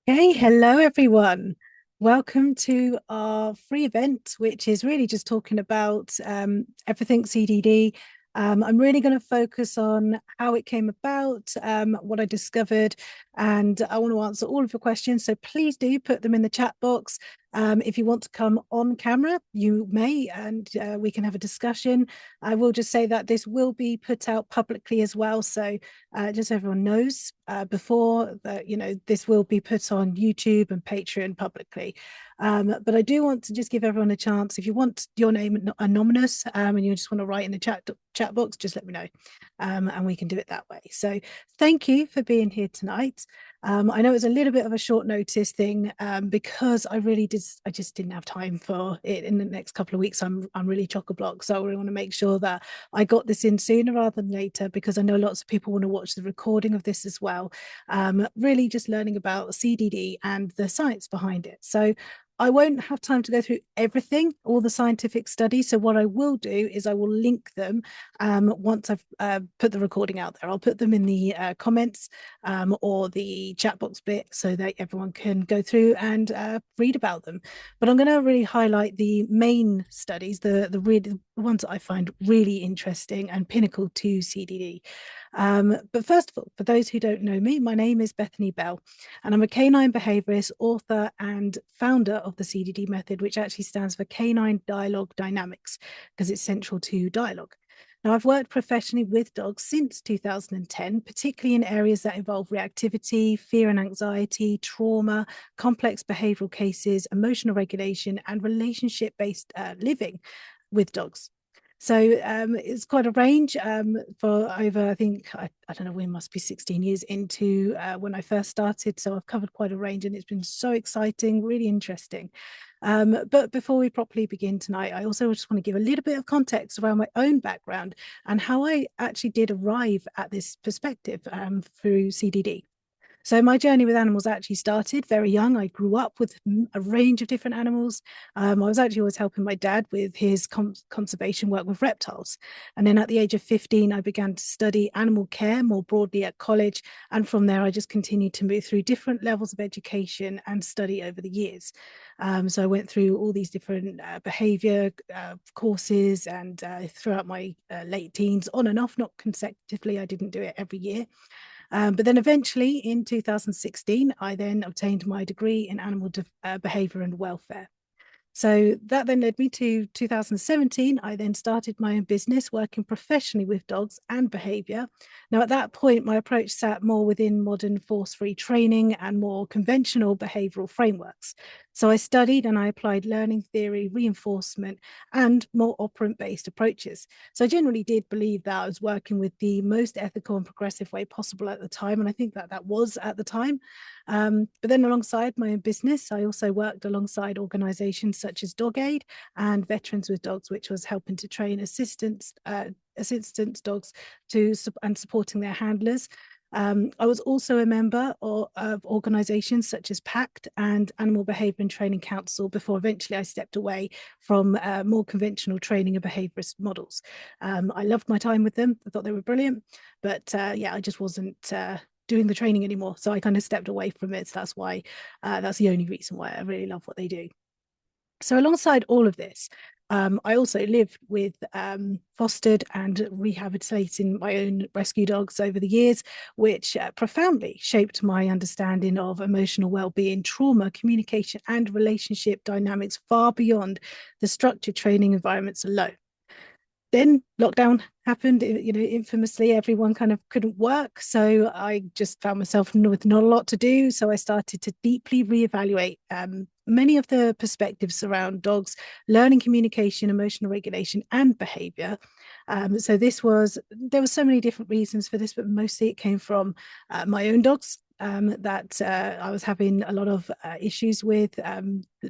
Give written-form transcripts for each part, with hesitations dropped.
Hey, hello everyone. Welcome to our free event, which is really just talking about everything CDD. I'm really going to focus on how it came about, what I discovered, and I want to answer all of your questions. So please do put them in the chat box. If you want to come on camera, you may, and we can have a discussion. I will just say that this will be put out publicly as well. So just so everyone knows before that, this will be put on YouTube and Patreon publicly. But I do want to just give everyone a chance. If you want your name anonymous and you just want to write in the chat box, just let me know, and we can do it that way. So thank you for being here tonight. I know it's a little bit of a short notice thing because I just didn't have time for it in the next couple of weeks. I'm really chock-a-block, so I really want to make sure that I got this in sooner rather than later because I know lots of people want to watch the recording of this as well. Really just learning about CDD and the science behind it. So I won't have time to go through everything, all the scientific studies. So what I will do is I will link them once I've put the recording out there. I'll put them in the comments or the chat box bit so that everyone can go through and read about them. But I'm going to really highlight the main studies, the ones that I find really interesting and pinnacle to CDD. But first of all, for those who don't know me, my name is Bethany Bell, and I'm a canine behaviorist, author, and founder of the CDD method, which actually stands for Canine Dialogue Dynamics, because it's central to dialogue. Now, I've worked professionally with dogs since 2010, particularly in areas that involve reactivity, fear and anxiety, trauma, complex behavioral cases, emotional regulation, and relationship based living with dogs. So it's quite a range for over, I don't know, we must be 16 years into when I first started. So I've covered quite a range and it's been so exciting, really interesting. But before we properly begin tonight, I also just want to give a little bit of context around my own background and how I actually did arrive at this perspective through CDD. So my journey with animals actually started very young. I grew up with a range of different animals. I was actually always helping my dad with his conservation work with reptiles. And then at the age of 15, I began to study animal care more broadly at college. And from there, I just continued to move through different levels of education and study over the years. So I went through all these different behavior courses and throughout my late teens, on and off, not consecutively. I didn't do it every year. But then eventually in 2016, I then obtained my degree in animal behavior and welfare. So that then led me to 2017. I then started my own business working professionally with dogs and behavior. Now, at that point, my approach sat more within modern force-free training and more conventional behavioral frameworks. So I studied and I applied learning theory, reinforcement, and more operant-based approaches. So I generally did believe that I was working with the most ethical and progressive way possible at the time. And I think that that was at the time. But then alongside my own business, I also worked alongside organizations such as Dog Aid and Veterans with Dogs, which was helping to train assistance dogs and supporting their handlers. I was also a member of organizations such as PACT and Animal Behavior and Training Council before eventually I stepped away from more conventional training and behaviorist models. I loved my time with them. I thought they were brilliant, but I just wasn't doing the training anymore. So I kind of stepped away from it. So that's the only reason why I really love what they do. So alongside all of this, I also lived with fostered and rehabilitating my own rescue dogs over the years, which profoundly shaped my understanding of emotional well-being, trauma, communication, and relationship dynamics far beyond the structured training environments alone. Then lockdown happened, infamously everyone kind of couldn't work, so I just found myself with not a lot to do. So I started to deeply reevaluate many of the perspectives around dogs learning communication, emotional regulation, and behavior. So there were so many different reasons for this, but mostly it came from my own dogs, that I was having a lot of issues with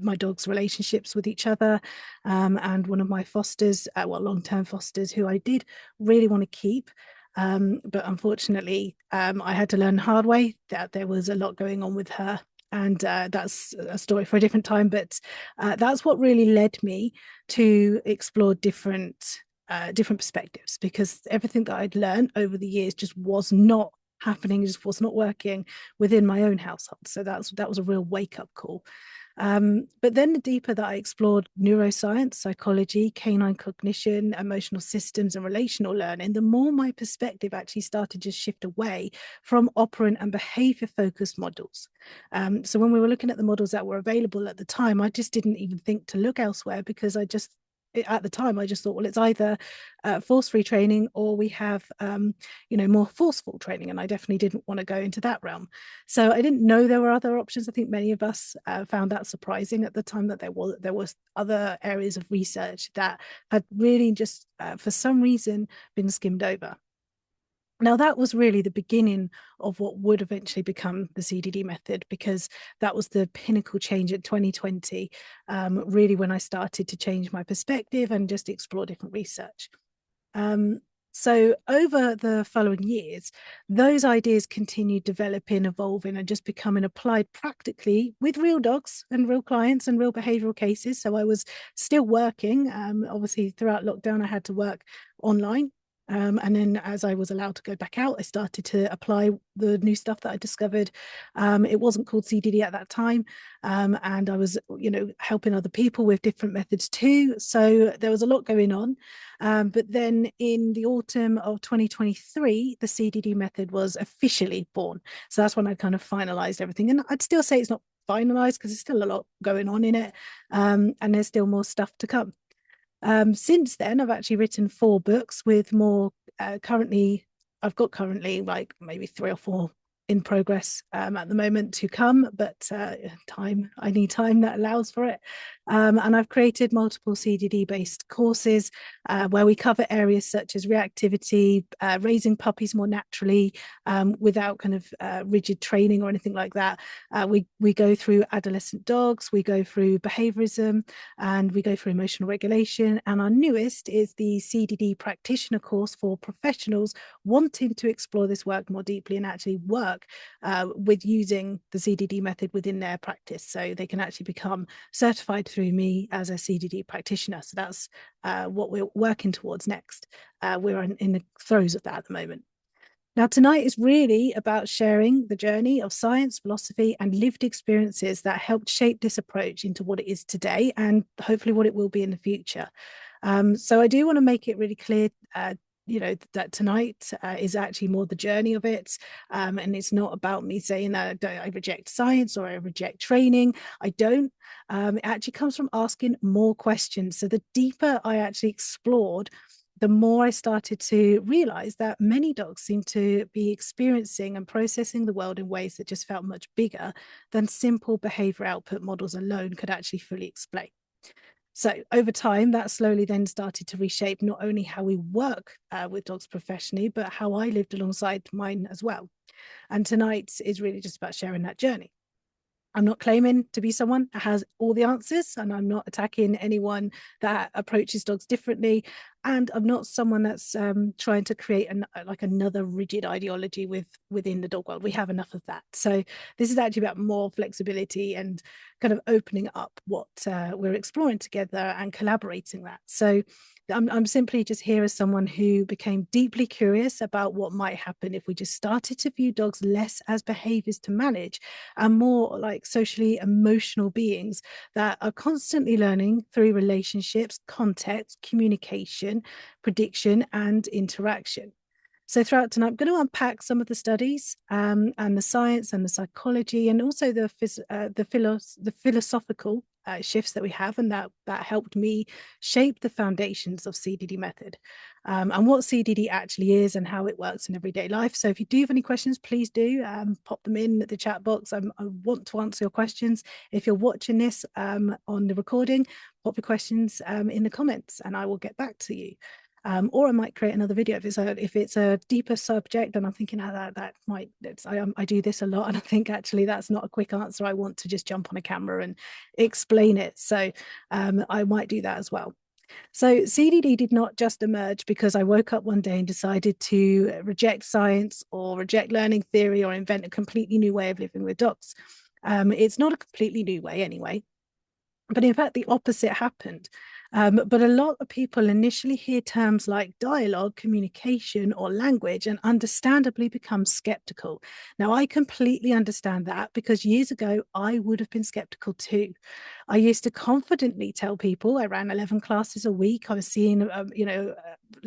my dog's relationships with each other, and one of my fosters, long-term fosters, who I did really want to keep. But unfortunately, I had to learn the hard way that there was a lot going on with her. And that's a story for a different time. But that's what really led me to explore different perspectives, because everything that I'd learned over the years just was not happening, it just was not working within my own household. So that was a real wake-up call. But then the deeper that I explored neuroscience, psychology, canine cognition, emotional systems, and relational learning, the more my perspective actually started to shift away from operant and behavior focused models. So when we were looking at the models that were available at the time, I just didn't even think to look elsewhere, because at the time I just thought, well, it's either force-free training or we have more forceful training, and I definitely didn't want to go into that realm. So I didn't know there were other options. I think many of us found that surprising at the time, that there was other areas of research that had really just for some reason been skimmed over. Now, that was really the beginning of what would eventually become the CDD method, because that was the pinnacle change in 2020, really when I started to change my perspective and just explore different research. So over the following years, those ideas continued developing, evolving, and just becoming applied practically with real dogs and real clients and real behavioral cases. So I was still working. Obviously, throughout lockdown, I had to work online. And then as I was allowed to go back out, I started to apply the new stuff that I discovered. It wasn't called CDD at that time. And I was, helping other people with different methods too. So there was a lot going on. But then in the autumn of 2023, the CDD method was officially born. So that's when I kind of finalized everything. And I'd still say it's not finalized, because there's still a lot going on in it. And there's still more stuff to come. Since then, I've actually written 4 books with more. I've got currently like maybe 3 or 4 in progress at the moment to come, but I need time that allows for it. And I've created multiple CDD based courses where we cover areas such as reactivity, raising puppies more naturally without kind of rigid training or anything like that. We go through adolescent dogs, we go through behaviorism, and we go through emotional regulation. And our newest is the CDD practitioner course for professionals wanting to explore this work more deeply and actually work with using the CDD method within their practice, so they can actually become certified through me as a CDD practitioner. So that's what we're working towards next. We're in the throes of that at the moment. Now, tonight is really about sharing the journey of science, philosophy, and lived experiences that helped shape this approach into what it is today, and hopefully what it will be in the future. So I do want to make it really clear that tonight is actually more the journey of it, and it's not about me saying that I reject science or I reject training. I don't. It actually comes from asking more questions. So the deeper I actually explored, the more I started to realize that many dogs seem to be experiencing and processing the world in ways that just felt much bigger than simple behavior output models alone could actually fully explain. So over time, that slowly then started to reshape not only how we work with dogs professionally, but how I lived alongside mine as well. And tonight is really just about sharing that journey. I'm not claiming to be someone that has all the answers, and I'm not attacking anyone that approaches dogs differently. And I'm not someone that's trying to create another rigid ideology within the dog world. We have enough of that. So this is actually about more flexibility and kind of opening up what we're exploring together and collaborating that. So I'm simply just here as someone who became deeply curious about what might happen if we just started to view dogs less as behaviors to manage and more like socially emotional beings that are constantly learning through relationships, context, communication, prediction, and interaction. So throughout tonight, I'm going to unpack some of the studies and the science and the psychology, and also the philosophical shifts that we have, and that helped me shape the foundations of CDD method, and what CDD actually is and how it works in everyday life. So if you do have any questions, please do pop them in the chat box. I want to answer your questions. If you're watching this on the recording, pop your questions in the comments and I will get back to you. Or I might create another video if it's a deeper subject, and I'm thinking I do this a lot, and I think actually that's not a quick answer. I want to just jump on a camera and explain it. So I might do that as well. So CDD did not just emerge because I woke up one day and decided to reject science or reject learning theory or invent a completely new way of living with dogs. It's not a completely new way anyway. But in fact, the opposite happened. But a lot of people initially hear terms like dialogue, communication, or language and understandably become skeptical. Now, I completely understand that because years ago, I would have been skeptical too. I used to confidently tell people I ran 11 classes a week. I was seeing,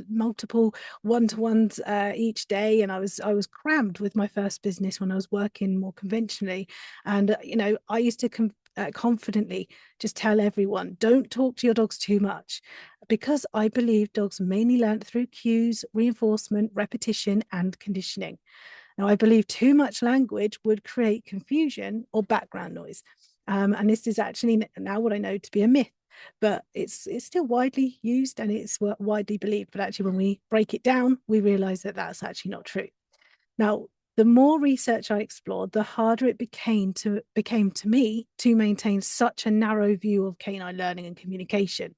multiple one-to-ones each day, and I was crammed with my first business when I was working more conventionally. And I used to confidently just tell everyone, don't talk to your dogs too much, because I believe dogs mainly learn through cues, reinforcement, repetition, and conditioning. Now, I believe too much language would create confusion or background noise. And this is actually now what I know to be a myth, but it's still widely used and it's widely believed. But actually, when we break it down, we realize that that's actually not true. Now, the more research I explored, the harder it became to me to maintain such a narrow view of canine learning and communication.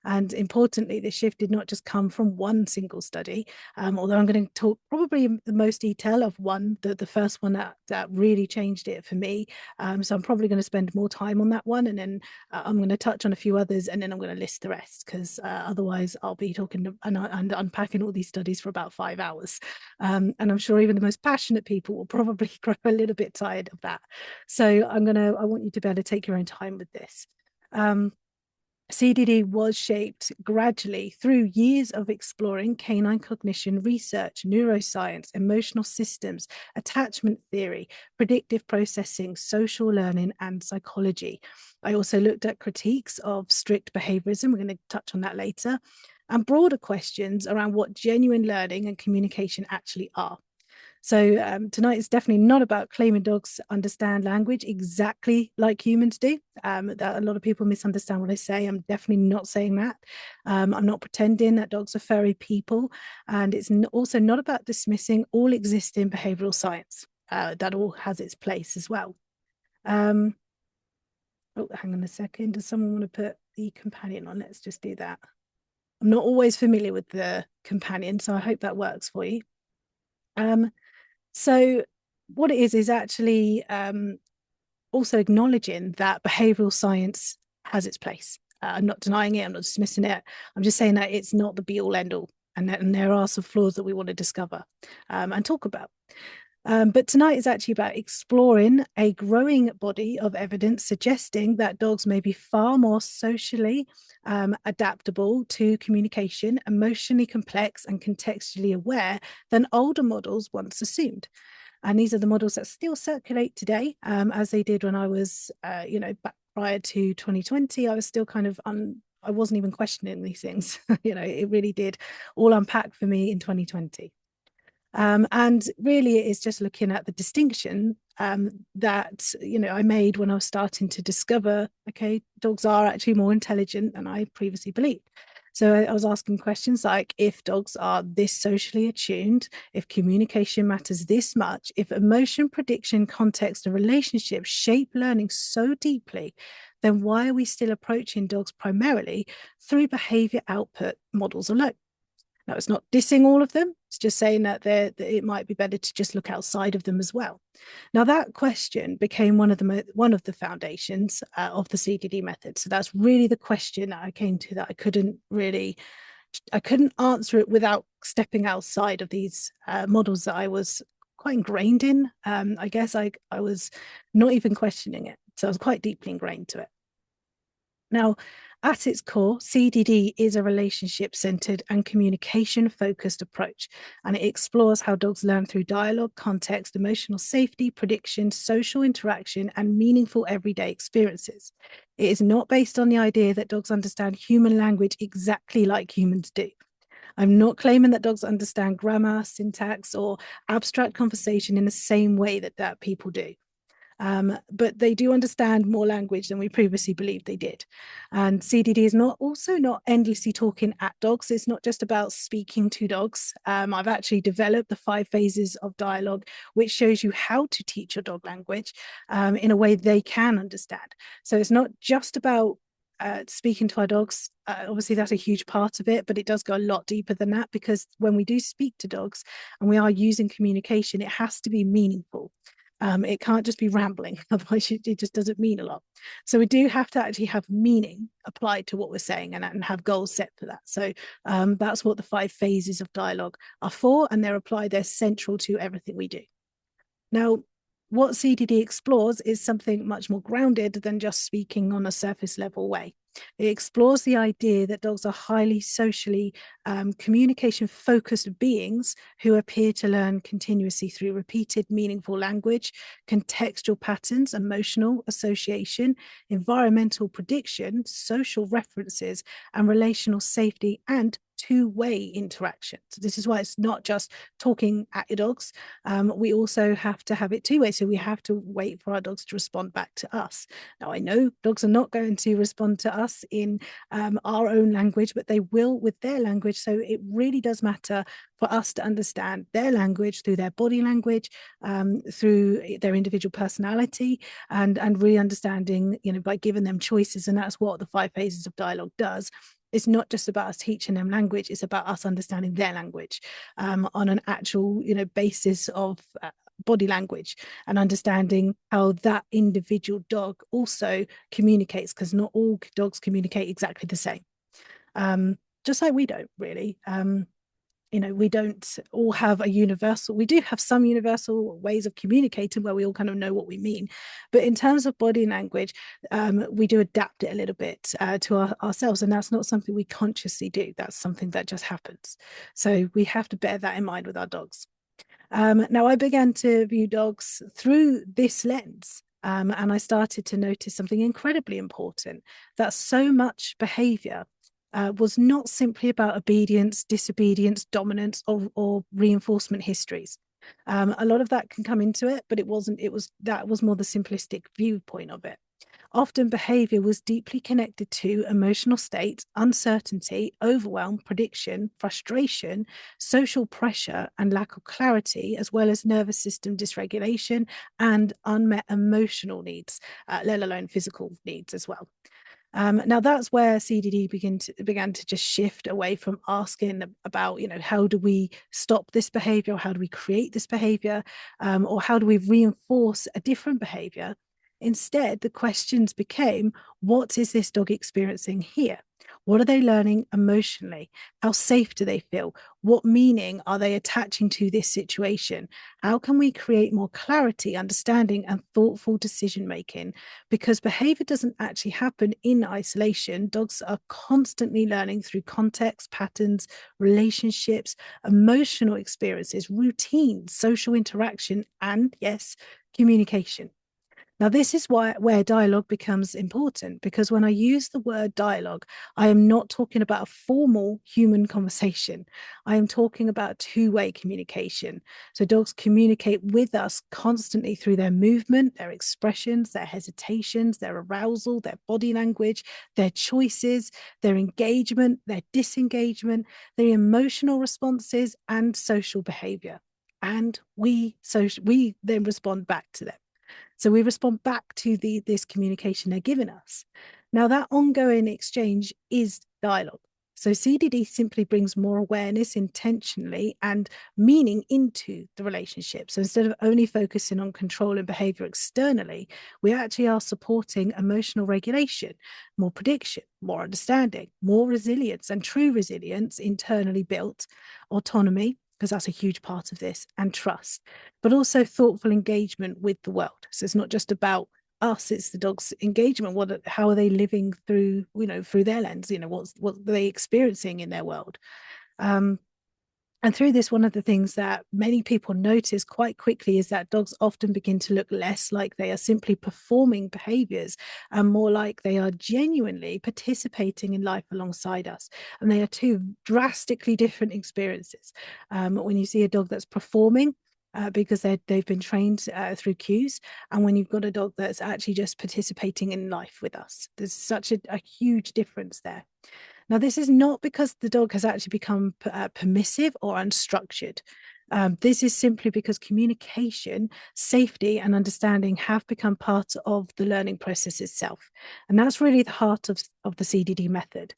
And importantly, this shift did not just come from one single study, although I'm going to talk probably in the most detail of one, the first one that really changed it for me. So I'm probably going to spend more time on that one. And then I'm going to touch on a few others and then I'm going to list the rest because otherwise I'll be talking and unpacking all these studies for about 5 hours. And I'm sure even the most passionate people will probably grow a little bit tired of that. So I want you to be able to take your own time with this. CDD was shaped gradually through years of exploring canine cognition research, neuroscience, emotional systems, attachment theory, predictive processing, social learning, and psychology. I also looked at critiques of strict behaviorism. We're going to touch on that later, and broader questions around what genuine learning and communication actually are. So tonight is definitely not about claiming dogs understand language exactly like humans do. That a lot of people misunderstand what I say. I'm definitely not saying that. I'm not pretending that dogs are furry people. And it's also not about dismissing all existing behavioral science. That all has its place as well. Oh, hang on a second. Does someone want to put the companion on? Let's just do that. I'm not always familiar with the companion, so I hope that works for you. So what it is actually also acknowledging that behavioral science has its place. I'm not denying it. I'm not dismissing it. I'm just saying that it's not the be all end all, and there are some flaws that we want to discover and talk about. But tonight is actually about exploring a growing body of evidence suggesting that dogs may be far more socially adaptable to communication, emotionally complex, and contextually aware than older models once assumed. And these are the models that still circulate today, as they did when I was, back prior to 2020. I was still kind of I wasn't even questioning these things. It really did all unpack for me in 2020. And really it is just looking at the distinction that I made when I was starting to discover, okay, dogs are actually more intelligent than I previously believed. So I was asking questions like, if dogs are this socially attuned, if communication matters this much, if emotion, prediction, context, and relationship shape learning so deeply, then why are we still approaching dogs primarily through behavior output models alone? Now, it's not dissing all of them. It's just saying that it might be better to just look outside of them as well. Now, that question became one of the foundations of the CDD method. So that's really the question that I came to, that I couldn't answer it without stepping outside of these models that I was quite ingrained in. I guess I was not even questioning it. So I was quite deeply ingrained to it. Now, at its core, CDD is a relationship-centered and communication-focused approach, and it explores how dogs learn through dialogue, context, emotional safety, prediction, social interaction, and meaningful everyday experiences. It is not based on the idea that dogs understand human language exactly like humans do. I'm not claiming that dogs understand grammar, syntax, or abstract conversation in the same way that people do. But they do understand more language than we previously believed they did. And CDD is not endlessly talking at dogs. It's not just about speaking to dogs. I've actually developed the 5 phases of dialogue, which shows you how to teach your dog language in a way they can understand. So it's not just about speaking to our dogs. Obviously, that's a huge part of it, but it does go a lot deeper than that, because when we do speak to dogs and we are using communication, it has to be meaningful. It can't just be rambling, otherwise it just doesn't mean a lot. So we do have to actually have meaning applied to what we're saying and have goals set for that. So that's what the 5 phases of dialogue are for, and they're applied, they're central to everything we do. Now, what CDD explores is something much more grounded than just speaking on a surface level way. It explores the idea that dogs are highly socially communication focused beings who appear to learn continuously through repeated meaningful language, contextual patterns, emotional association, environmental prediction, social references, and relational safety and two-way interaction. So this is why it's not just talking at your dogs. We also have to have it two-way. So we have to wait for our dogs to respond back to us. Now, I know dogs are not going to respond to us in our own language, but they will with their language. So it really does matter for us to understand their language through their body language, through their individual personality, and really understanding, by giving them choices. And that's what the 5 phases of dialogue does. It's not just about us teaching them language, it's about us understanding their language on an actual, basis of body language, and understanding how that individual dog also communicates, because not all dogs communicate exactly the same. Just like we don't really. We don't all have a universal, we do have some universal ways of communicating where we all kind of know what we mean. But in terms of body language, we do adapt it a little bit to ourselves. And that's not something we consciously do. That's something that just happens. So we have to bear that in mind with our dogs. Now, I began to view dogs through this lens. And I started to notice something incredibly important, that so much behavior was not simply about obedience, disobedience, dominance, or reinforcement histories. A lot of that can come into it, but that was more the simplistic viewpoint of it. Often behavior was deeply connected to emotional state, uncertainty, overwhelm, prediction, frustration, social pressure, and lack of clarity, as well as nervous system dysregulation and unmet emotional needs, let alone physical needs as well. Now that's where CDD began to just shift away from asking about, how do we stop this behavior, or how do we create this behavior, or how do we reinforce a different behavior. Instead, the questions became, what is this dog experiencing here? What are they learning emotionally? How safe do they feel? What meaning are they attaching to this situation? How can we create more clarity, understanding, and thoughtful decision making? Because behavior doesn't actually happen in isolation. Dogs are constantly learning through context, patterns, relationships, emotional experiences, routines, social interaction, and yes, communication. Now, this is where dialogue becomes important, because when I use the word dialogue, I am not talking about a formal human conversation. I am talking about two-way communication. So dogs communicate with us constantly through their movement, their expressions, their hesitations, their arousal, their body language, their choices, their engagement, their disengagement, their emotional responses, and social behavior. And we then respond back to them. So we respond back to this communication they're giving us. Now, that ongoing exchange is dialogue. So CDD simply brings more awareness intentionally and meaning into the relationship. So instead of only focusing on control and behavior externally, we actually are supporting emotional regulation, more prediction, more understanding, more resilience, and true resilience internally built, autonomy, because that's a huge part of this, and trust, but also thoughtful engagement with the world. So it's not just about us, it's the dog's engagement. How are they living through, through their lens? What are they experiencing in their world? And through this, one of the things that many people notice quite quickly is that dogs often begin to look less like they are simply performing behaviors and more like they are genuinely participating in life alongside us. And they are two drastically different experiences. When you see a dog that's performing, because they've been trained through cues, and when you've got a dog that's actually just participating in life with us, there's such a huge difference there. Now, this is not because the dog has actually become permissive or unstructured. This is simply because communication, safety, and understanding have become part of the learning process itself. And that's really the heart of the CDD method.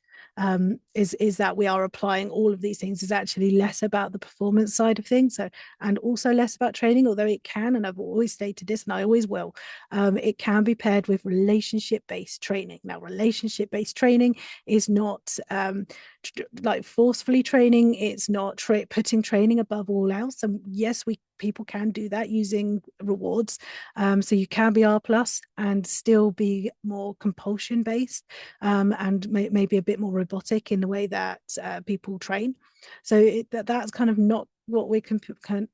is that we are applying all of these things. Is actually less about the performance side of things, so, and also less about training, although it can, and I've always stated this and I always will, it can be paired with relationship-based training. Now, relationship-based training is not like forcefully training. It's not putting training above all else. And yes, people can do that using rewards. So you can be R plus and still be more compulsion based, and maybe a bit more robotic in the way that people train. So that's kind of not what we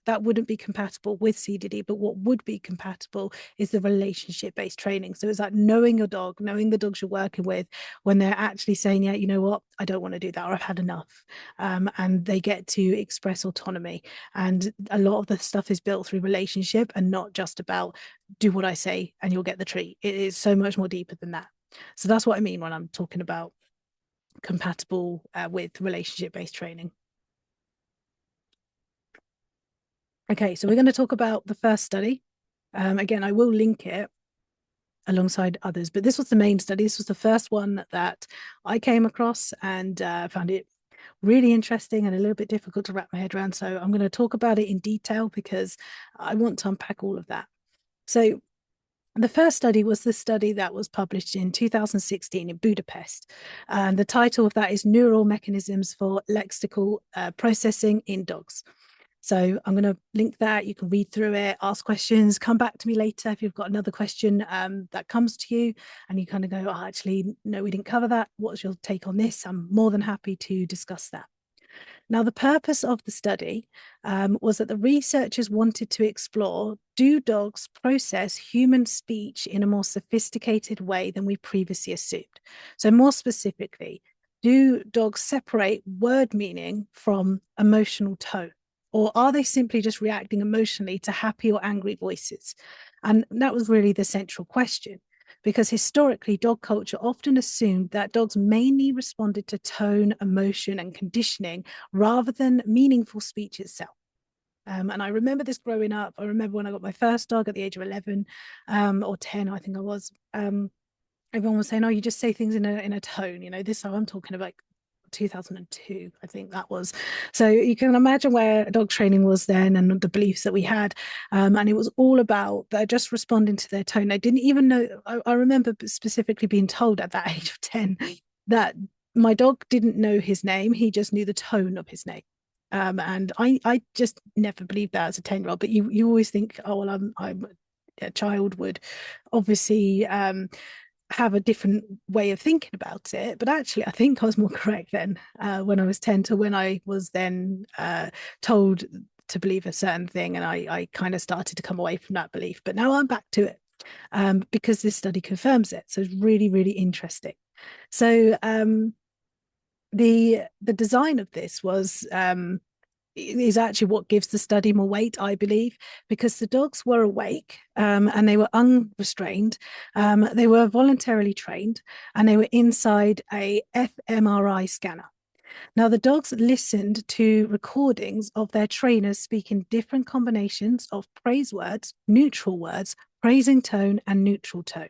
that wouldn't be compatible with CDD, but what would be compatible is the relationship based training. So it's like knowing your dog, knowing the dogs you're working with, when they're actually saying, yeah, you know what, I don't want to do that, or I've had enough, and they get to express autonomy. And a lot of the stuff is built through relationship and not just about do what I say and you'll get the treat. It is so much more deeper than that. So that's what I mean when I'm talking about compatible with relationship based training. Okay, so we're going to talk about the first study. Again, I will link it alongside others, but this was the main study. This was the first one that I came across, and found it really interesting and a little bit difficult to wrap my head around. So I'm going to talk about it in detail because I want to unpack all of that. So the first study was the study that was published in 2016 in Budapest. And the title of that is Neural Mechanisms for Lexical Processing in Dogs. So I'm going to link that. You can read through it, ask questions, come back to me later if you've got another question that comes to you and you kind of go, oh, actually, no, we didn't cover that. What's your take on this? I'm more than happy to discuss that. Now, the purpose of the study was that the researchers wanted to explore, do dogs process human speech in a more sophisticated way than we previously assumed? So more specifically, do dogs separate word meaning from emotional tone? Or are they simply just reacting emotionally to happy or angry voices? And that was really the central question, because historically, dog culture often assumed that dogs mainly responded to tone, emotion, and conditioning rather than meaningful speech itself. And I remember this growing up. I remember when I got my first dog at the age of 11 or 10, I think I was. Everyone was saying, oh, you just say things in a tone, you know, this, I'm talking about 2002, I think that was. So you can imagine where dog training was then and the beliefs that we had. And it was all about they're just responding to their tone. I didn't even know, I remember specifically being told at that age of 10 that my dog didn't know his name. He just knew the tone of his name. And I just never believed that as a 10-year-old, but you always think, oh, well, I'm a child would obviously have a different way of thinking about it. But actually, I think I was more correct then when I was 10 to when I was then told to believe a certain thing. And I kind of started to come away from that belief. But now I'm back to it because this study confirms it. So it's really, really interesting. So the design of this was is actually what gives the study more weight, I believe, because the dogs were awake and they were unrestrained. They were voluntarily trained and they were inside a fMRI scanner. Now, the dogs listened to recordings of their trainers speaking different combinations of praise words, neutral words, praising tone, and neutral tone.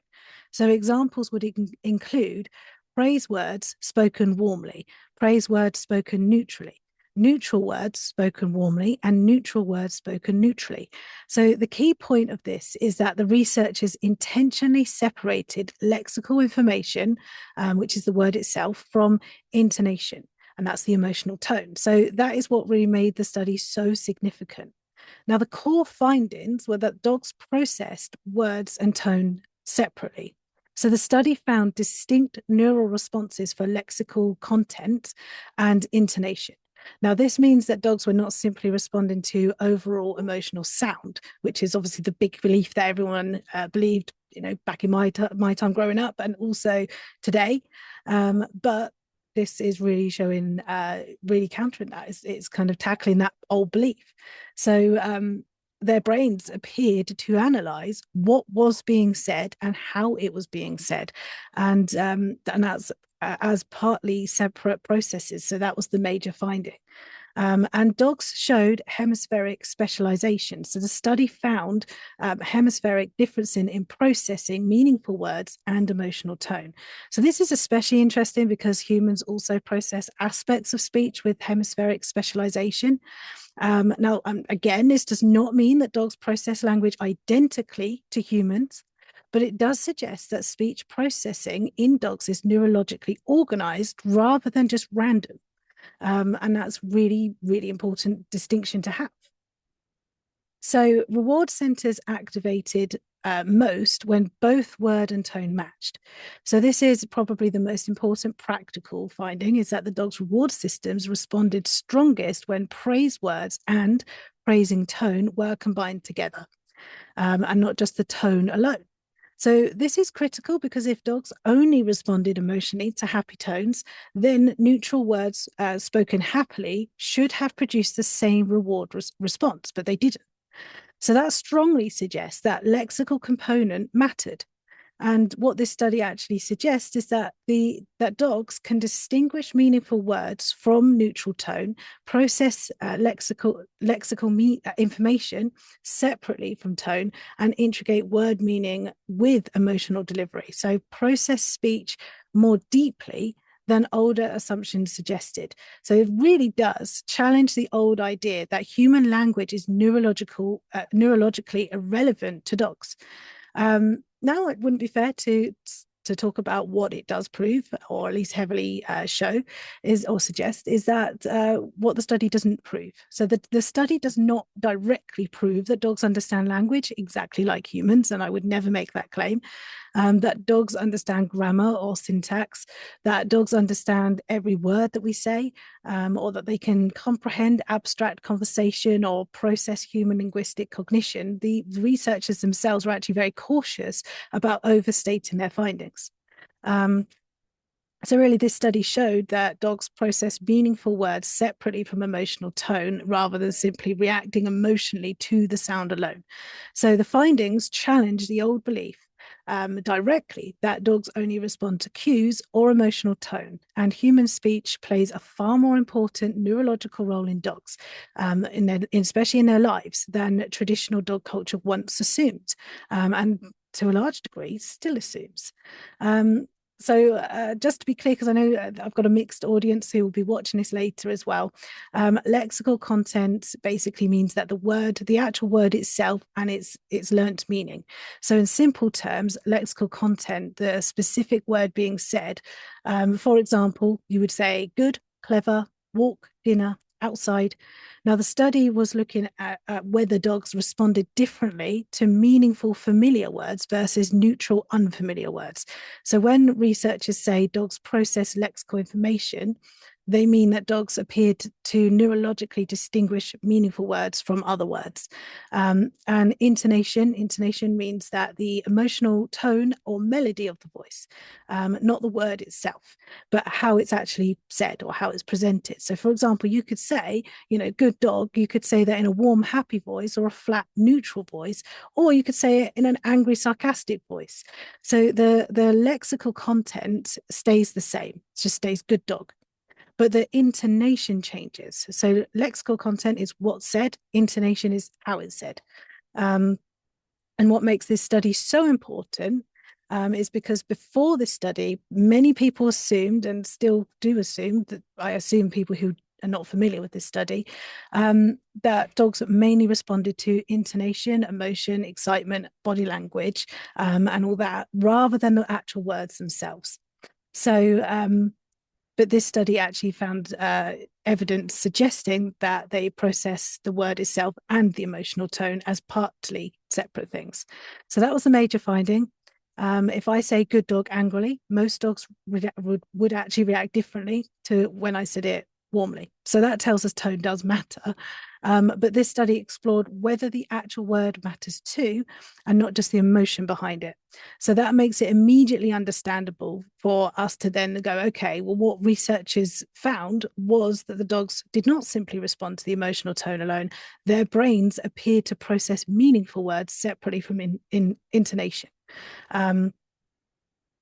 So examples would include praise words spoken warmly, praise words spoken neutrally, neutral words spoken warmly, and neutral words spoken neutrally. So the key point of this is that the researchers intentionally separated lexical information, which is the word itself, from intonation, and that's the emotional tone. So that is what really made the study so significant. Now, the core findings were that dogs processed words and tone separately. So the study found distinct neural responses for lexical content and intonation. Now, this means that dogs were not simply responding to overall emotional sound, which is obviously the big belief that everyone believed, you know, back in my time growing up and also today. But this is really showing, really countering that. It's kind of tackling that old belief. So their brains appeared to analyze what was being said and how it was being said. And that's as partly separate processes. So that was the major finding. And dogs showed hemispheric specialization. So the study found hemispheric difference in processing meaningful words and emotional tone. So this is especially interesting because humans also process aspects of speech with hemispheric specialization. Now, again, this does not mean that dogs process language identically to humans, but it does suggest that speech processing in dogs is neurologically organized rather than just random. And that's really, really important distinction to have. So reward centers activated most when both word and tone matched. So this is probably the most important practical finding, is that the dog's reward systems responded strongest when praise words and praising tone were combined together, and not just the tone alone. So this is critical because if dogs only responded emotionally to happy tones, then neutral words spoken happily should have produced the same reward response, but they didn't. So that strongly suggests that lexical component mattered. And what this study actually suggests is that dogs can distinguish meaningful words from neutral tone, process lexical information separately from tone, and integrate word meaning with emotional delivery. So process speech more deeply than older assumptions suggested. So it really does challenge the old idea that human language is neurologically irrelevant to dogs. Now, it wouldn't be fair to talk about what it does prove, or at least heavily show, is or suggest, is that what the study doesn't prove. So the study does not directly prove that dogs understand language exactly like humans, and I would never make that claim. That dogs understand grammar or syntax, that dogs understand every word that we say, or that they can comprehend abstract conversation or process human linguistic cognition. The researchers themselves were actually very cautious about overstating their findings. So really, this study showed that dogs process meaningful words separately from emotional tone rather than simply reacting emotionally to the sound alone. So the findings challenge the old belief directly that dogs only respond to cues or emotional tone, and human speech plays a far more important neurological role in dogs, especially in their lives, than traditional dog culture once assumed, and to a large degree still assumes. So just to be clear, because I know I've got a mixed audience who will be watching this later as well, lexical content basically means that the actual word itself and its learnt meaning. So in simple terms, lexical content, the specific word being said, for example, you would say good, clever, walk, dinner, outside. Now, the study was looking at whether dogs responded differently to meaningful familiar words versus neutral unfamiliar words. So when researchers say dogs process lexical information, they mean that dogs appeared to neurologically distinguish meaningful words from other words. And intonation means that the emotional tone or melody of the voice, not the word itself, but how it's actually said or how it's presented. So, for example, you could say, good dog, you could say that in a warm, happy voice or a flat, neutral voice, or you could say it in an angry, sarcastic voice. So the lexical content stays the same, it just stays good dog, but the intonation changes. So lexical content is what's said, intonation is how it's said. And what makes this study so important is because before this study, many people assumed, and still do assume, that I assume people who are not familiar with this study, that dogs mainly responded to intonation, emotion, excitement, body language, and all that, rather than the actual words themselves. So, but this study actually found evidence suggesting that they process the word itself and the emotional tone as partly separate things. So that was the major finding. If I say good dog angrily, most dogs would actually react differently to when I said it warmly. So that tells us tone does matter. But this study explored whether the actual word matters too, and not just the emotion behind it. So that makes it immediately understandable for us to then go, okay, well, what researchers found was that the dogs did not simply respond to the emotional tone alone. Their brains appeared to process meaningful words separately from intonation.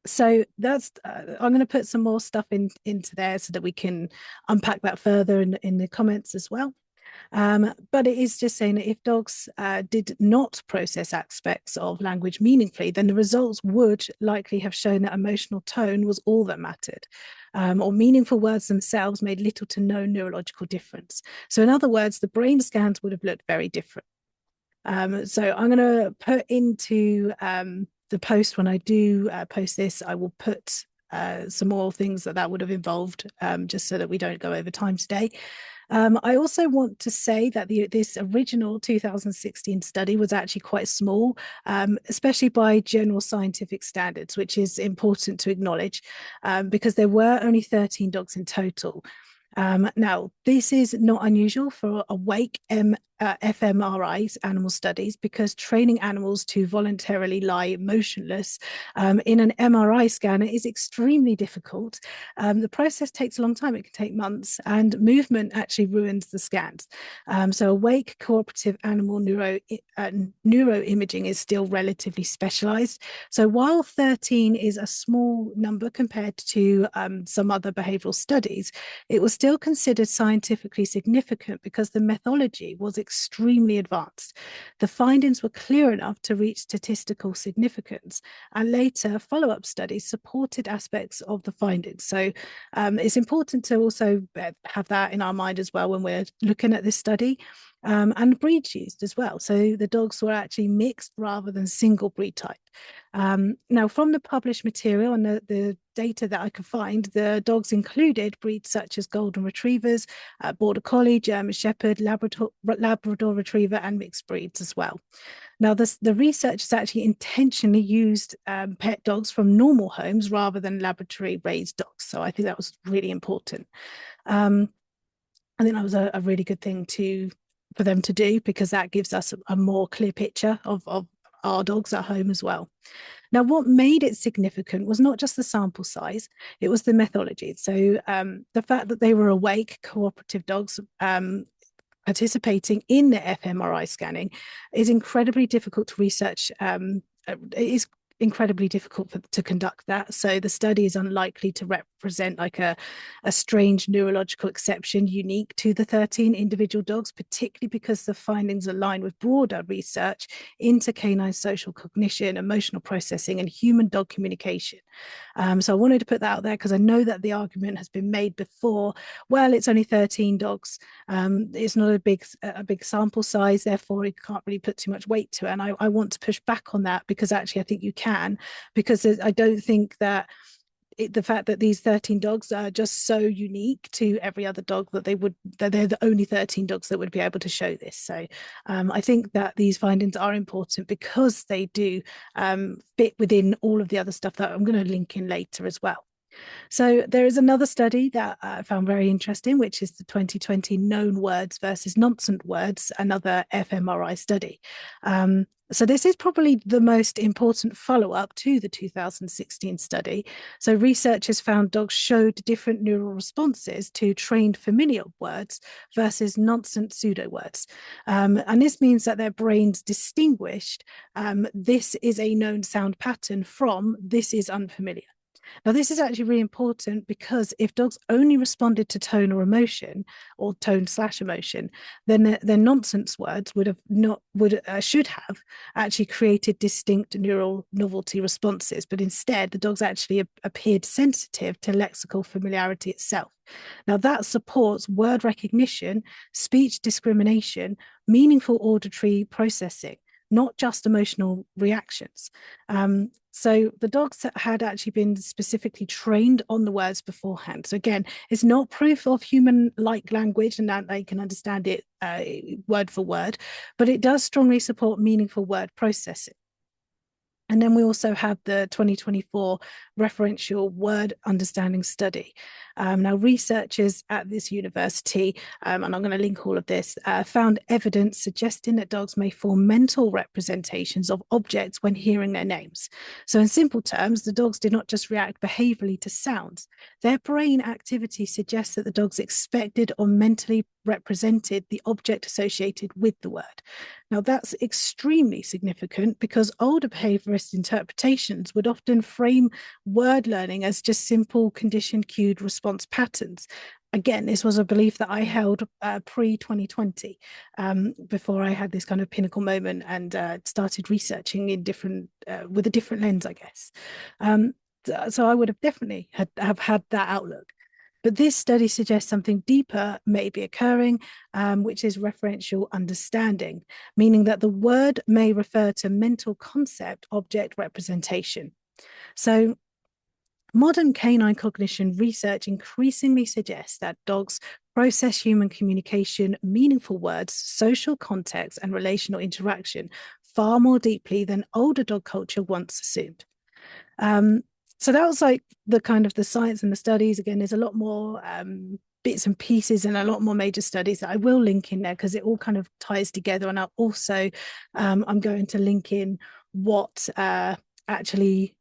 So that's I'm going to put some more stuff into there so that we can unpack that further in the comments as well. But it is just saying that if dogs did not process aspects of language meaningfully, then the results would likely have shown that emotional tone was all that mattered, or meaningful words themselves made little to no neurological difference. So, in other words, the brain scans would have looked very different. So I'm going to put into the post when I do post this, I will put some more things that would have involved, just so that we don't go over time today. I also want to say that this original 2016 study was actually quite small, especially by general scientific standards, which is important to acknowledge, because there were only 13 dogs in total. Now, this is not unusual for awake fMRI animal studies, because training animals to voluntarily lie motionless in an MRI scanner is extremely difficult. The process takes a long time. It can take months, and movement actually ruins the scans. So awake cooperative animal neuroimaging is still relatively specialized. So while 13 is a small number compared to some other behavioral studies, it was still considered scientifically significant because the methodology was extremely advanced. The findings were clear enough to reach statistical significance, and later follow-up studies supported aspects of the findings. So it's important to also have that in our mind as well when we're looking at this study. And breeds used as well. So the dogs were actually mixed rather than single breed type. Now, from the published material and the data that I could find, the dogs included breeds such as golden retrievers, border collie, German shepherd, Labrador retriever, and mixed breeds as well. Now, the research has actually intentionally used pet dogs from normal homes rather than laboratory raised dogs. So I think that was really important. I think that was a really good thing for them to do, because that gives us a more clear picture of our dogs at home as well. Now, what made it significant was not just the sample size, it was the methodology. So the fact that they were awake, cooperative dogs participating in the fMRI scanning is incredibly difficult to research. It is incredibly difficult to conduct that. So the study is unlikely to represent like a strange neurological exception unique to the 13 individual dogs, particularly because the findings align with broader research into canine social cognition, emotional processing, and human-dog communication. So I wanted to put that out there because I know that the argument has been made before. Well, it's only 13 dogs. It's not a big sample size, therefore you can't really put too much weight to it. And I want to push back on that, because actually I think you can, because I don't think that the fact that these 13 dogs are just so unique to every other dog that they're the only 13 dogs that would be able to show this. So I think that these findings are important because they do fit within all of the other stuff that I'm going to link in later as well. So there is another study that I found very interesting, which is the 2020 known words versus nonsense words, another fMRI study. So this is probably the most important follow-up to the 2016 study. So researchers found dogs showed different neural responses to trained familiar words versus nonsense pseudo words. And this means that their brains distinguished this is a known sound pattern from this is unfamiliar. Now, this is actually really important, because if dogs only responded to tone or emotion, or tone/emotion, then their nonsense words should have actually created distinct neural novelty responses. But instead, the dogs actually appeared sensitive to lexical familiarity itself. Now, that supports word recognition, speech discrimination, meaningful auditory processing, not just emotional reactions. So the dogs had actually been specifically trained on the words beforehand. So again, it's not proof of human-like language and that they can understand it word for word, but it does strongly support meaningful word processing. And then we also have the 2024 referential word understanding study. Now, researchers at this university, and I'm going to link all of this, found evidence suggesting that dogs may form mental representations of objects when hearing their names. So in simple terms, the dogs did not just react behaviorally to sounds. Their brain activity suggests that the dogs expected or mentally represented the object associated with the word. Now, that's extremely significant because older behaviorist interpretations would often frame word learning as just simple conditioned cued response patterns. Again, this was a belief that I held pre-2020, before I had this kind of pinnacle moment and started researching in different, with a different lens, I guess. So I would have definitely have had that outlook. But this study suggests something deeper may be occurring, which is referential understanding, meaning that the word may refer to mental concept object representation. So modern canine cognition research increasingly suggests that dogs process human communication, meaningful words, social context, and relational interaction far more deeply than older dog culture once assumed. So that was like the kind of the science and the studies. Again, there's a lot more bits and pieces and a lot more major studies that I will link in there because it all kind of ties together. And I'll also, I'm going to link in what actually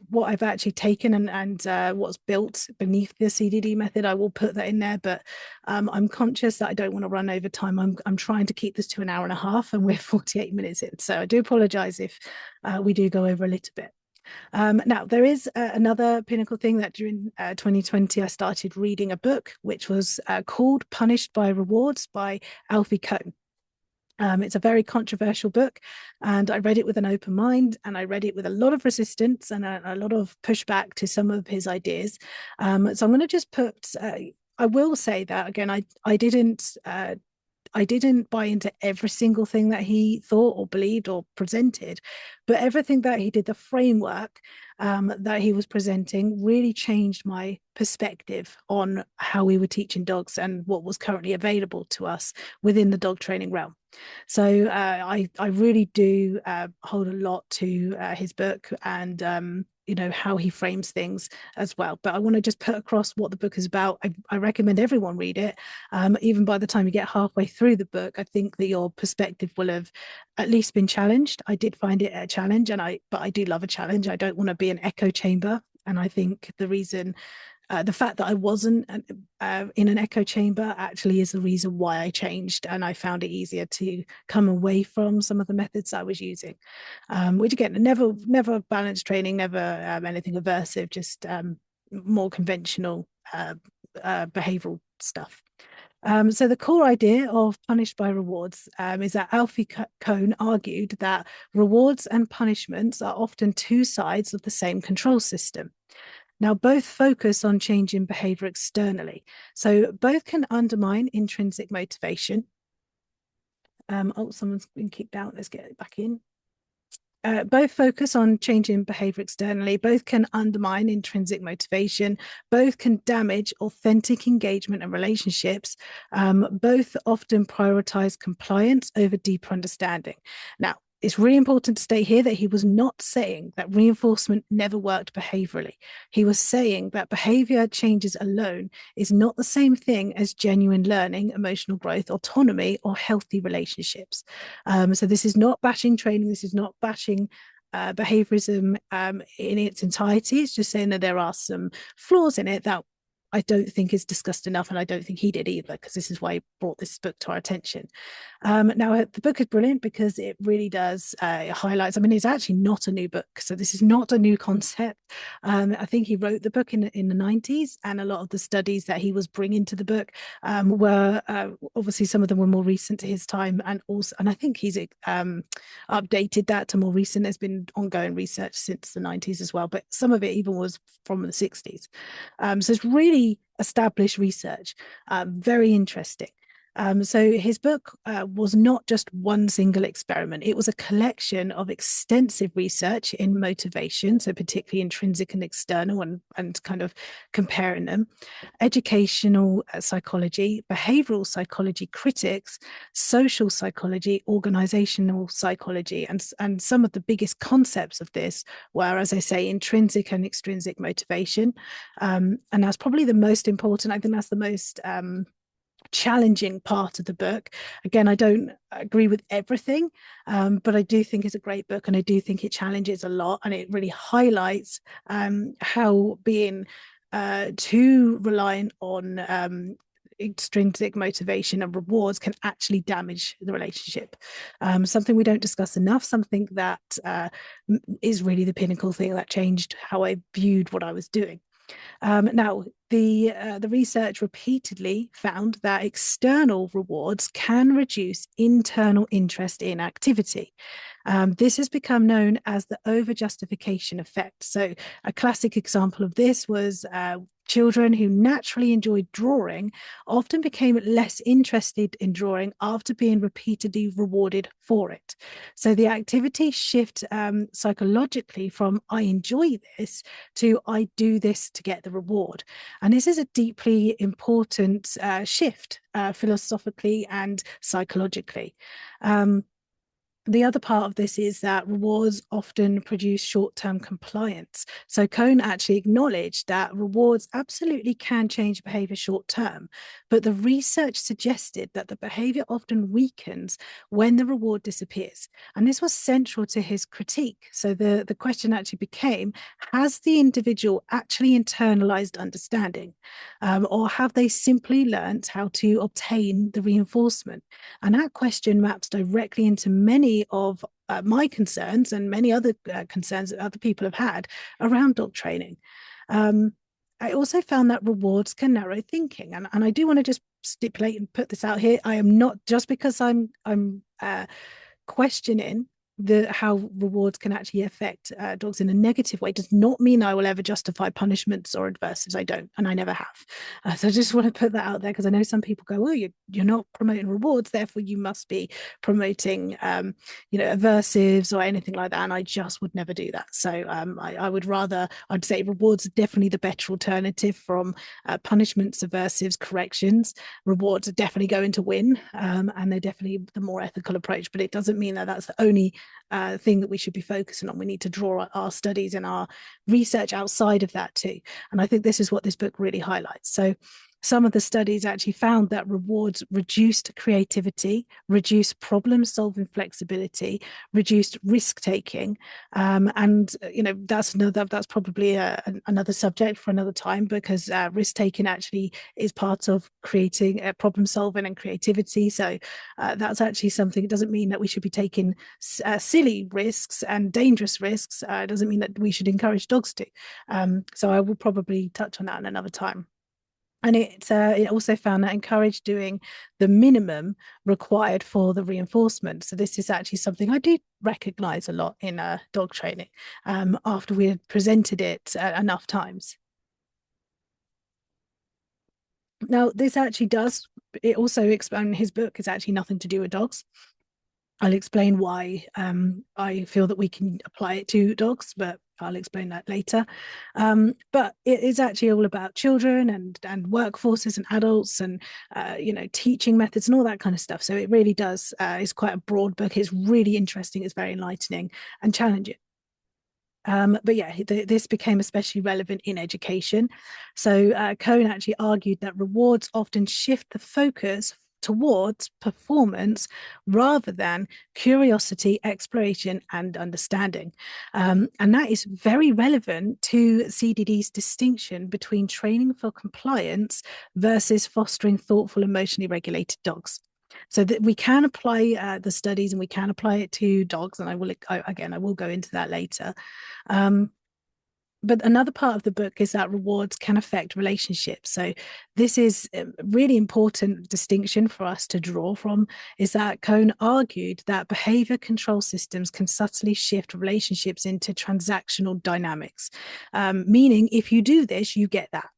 what I've actually taken and what's built beneath the CDD method. I will put that in there, but I'm conscious that I don't want to run over time. I'm trying to keep this to an hour and a half, and we're 48 minutes in. So I do apologize if we do go over a little bit. Now, there is another pinnacle thing that during 2020, I started reading a book, which was called Punished by Rewards by Alfie Kohn. It's a very controversial book, and I read it with an open mind, and I read it with a lot of resistance and a lot of pushback to some of his ideas. So I'm going to just put, I will say that, again, I didn't buy into every single thing that he thought or believed or presented, but everything that he did, the framework that he was presenting really changed my perspective on how we were teaching dogs and what was currently available to us within the dog training realm. So I really do hold a lot to his book and how he frames things as well. But I want to just put across what the book is about. I recommend everyone read it. Even by the time you get halfway through the book, I think that your perspective will have at least been challenged. I did find it a challenge, but I do love a challenge. I don't want to be an echo chamber. And I think the fact that I wasn't in an echo chamber actually is the reason why I changed, and I found it easier to come away from some of the methods I was using, which again, never balanced training, never anything aversive, just more conventional behavioral stuff. So the core idea of punished by rewards is that Alfie Kohn argued that rewards and punishments are often two sides of the same control system. Now, both focus on changing behavior externally. So both can undermine intrinsic motivation. Someone's been kicked out. Let's get it back in. Both focus on changing behavior externally. Both can undermine intrinsic motivation. Both can damage authentic engagement and relationships. Both often prioritize compliance over deeper understanding. Now, it's really important to state here that he was not saying that reinforcement never worked behaviorally. He was saying that behavior changes alone is not the same thing as genuine learning, emotional growth, autonomy, or healthy relationships. So this is not bashing training. This is not bashing behaviorism in its entirety. It's just saying that there are some flaws in it that I don't think is discussed enough, and I don't think he did either, because this is why he brought this book to our attention. Now, the book is brilliant because it really does highlights. I mean, it's actually not a new book, so this is not a new concept. I think he wrote the book in the 90s, and a lot of the studies that he was bringing to the book were obviously, some of them were more recent to his time, and I think he's updated that to more recent. There's been ongoing research since the 90s as well, but some of it even was from the 60s. So it's really established research, very interesting. So his book was not just one single experiment. It was a collection of extensive research in motivation, so particularly intrinsic and external, and kind of comparing them, educational psychology, behavioral psychology critics, social psychology, organizational psychology. And some of the biggest concepts of this were, as I say, intrinsic and extrinsic motivation. And that's probably the most important. I think that's the most challenging part of the book. Again, I don't agree with everything, but I do think it's a great book, and I do think it challenges a lot, and it really highlights how being too reliant on extrinsic motivation and rewards can actually damage the relationship. Something we don't discuss enough, something that is really the pinnacle thing that changed how I viewed what I was doing. Now, the research repeatedly found that external rewards can reduce internal interest in activity. This has become known as the overjustification effect. So, a classic example of this was children who naturally enjoyed drawing often became less interested in drawing after being repeatedly rewarded for it. So the activity shift psychologically from I enjoy this to I do this to get the reward. And this is a deeply important shift philosophically and psychologically. The other part of this is that rewards often produce short-term compliance. So Cohn actually acknowledged that rewards absolutely can change behavior short-term, but the research suggested that the behavior often weakens when the reward disappears. And this was central to his critique. So the question actually became, has the individual actually internalized understanding? Or have they simply learned how to obtain the reinforcement? And that question maps directly into many of my concerns and many other concerns that other people have had around dog training. I also found that rewards can narrow thinking, and I do want to just stipulate and put this out here. I am not, just because I'm questioning how rewards can actually affect dogs in a negative way does not mean I will ever justify punishments or adversives. I don't, and I never have. So I just want to put that out there, because I know some people go, oh, you're not promoting rewards, therefore you must be promoting aversives or anything like that, and I just would never do that. So I would rather, I'd say rewards are definitely the better alternative from punishments, aversives, corrections. Rewards are definitely going to win, and they're definitely the more ethical approach, but it doesn't mean that that's the only thing that we should be focusing on. We need to draw our studies and our research outside of that too. And I think this is what this book really highlights. So some of the studies actually found that rewards reduced creativity, reduced problem-solving flexibility, reduced risk-taking, and that's probably another subject for another time, because risk-taking actually is part of creating problem-solving and creativity. So that's actually something. It doesn't mean that we should be taking silly risks and dangerous risks. It doesn't mean that we should encourage dogs to. So I will probably touch on that in another time. And it also found that encouraged doing the minimum required for the reinforcement. So this is actually something I do recognize a lot in dog training after we had presented it enough times. Now, this actually it also explain his book is actually nothing to do with dogs. I'll explain why I feel that we can apply it to dogs, but I'll explain that later. But it is actually all about children and workforces and adults and teaching methods and all that kind of stuff. So it really does is quite a broad book. It's really interesting. It's very enlightening and challenging. But yeah, this became especially relevant in education. So Cohn actually argued that rewards often shift the focus towards performance rather than curiosity, exploration, and understanding. And that is very relevant to CDD's distinction between training for compliance versus fostering thoughtful, emotionally regulated dogs. So that we can apply the studies and we can apply it to dogs, and I will go into that later. But another part of the book is that rewards can affect relationships. So this is a really important distinction for us to draw from, is that Cohn argued that behavior control systems can subtly shift relationships into transactional dynamics, meaning if you do this, you get that.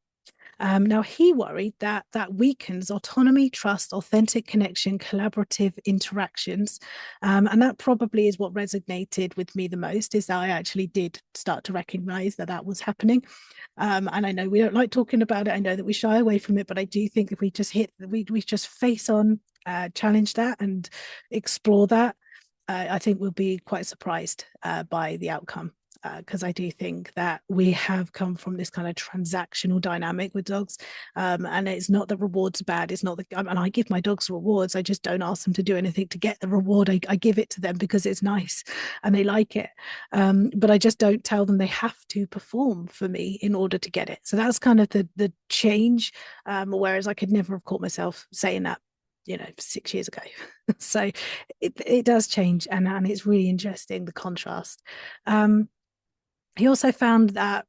Now, he worried that weakens autonomy, trust, authentic connection, collaborative interactions. And that probably is what resonated with me the most, is that I actually did start to recognize that was happening. And I know we don't like talking about it. I know that we shy away from it, but I do think if we just we just face on, challenge that and explore that, I think we'll be quite surprised by the outcome. because I do think that we have come from this kind of transactional dynamic with dogs. And it's not that rewards are bad. It's not that, and I give my dogs rewards. I just don't ask them to do anything to get the reward. I give it to them because it's nice and they like it. But I just don't tell them they have to perform for me in order to get it. So that's kind of the change. Whereas I could never have caught myself saying that 6 years ago. So it does change, and it's really interesting, the contrast. He also found that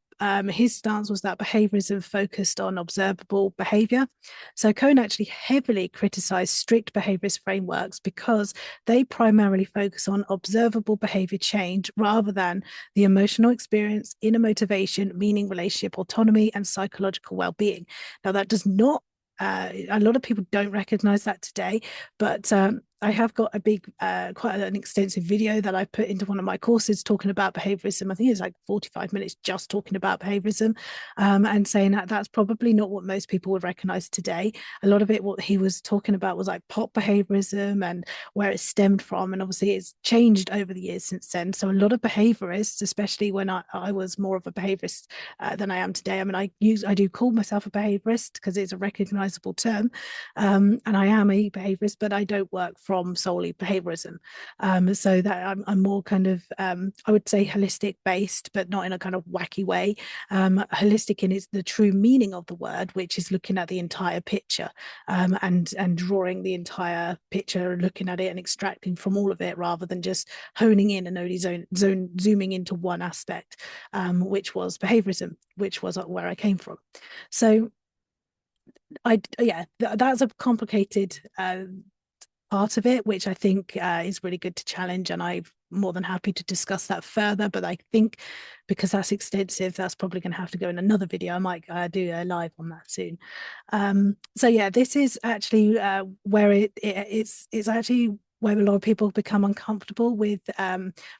his stance was that behaviorism focused on observable behavior. So Cohn actually heavily criticized strict behaviorist frameworks because they primarily focus on observable behavior change rather than the emotional experience, inner motivation, meaning, relationship, autonomy, and psychological well-being. Now, that does not a lot of people don't recognize that today, but I have got a big, quite an extensive video that I put into one of my courses talking about behaviorism. I think it's like 45 minutes just talking about behaviorism, and saying that that's probably not what most people would recognize today. A lot of it, what he was talking about was like pop behaviorism and where it stemmed from. And obviously it's changed over the years since then. So a lot of behaviorists, especially when I was more of a behaviorist than I am today. I mean, I do call myself a behaviorist because it's a recognizable term. And I am a behaviorist, but I don't work from solely behaviorism. So that I'm more kind of, I would say holistic based, but not in a kind of wacky way. Holistic in its the true meaning of the word, which is looking at the entire picture, and drawing the entire picture, looking at it and extracting from all of it, rather than just honing in and only zooming into one aspect, which was behaviorism, which was where I came from. So that's a complicated part of it, which I think is really good to challenge, and I'm more than happy to discuss that further. But I think because that's extensive, that's probably going to have to go in another video. I might do a live on that soon. So yeah, this is actually where it's actually where a lot of people become uncomfortable with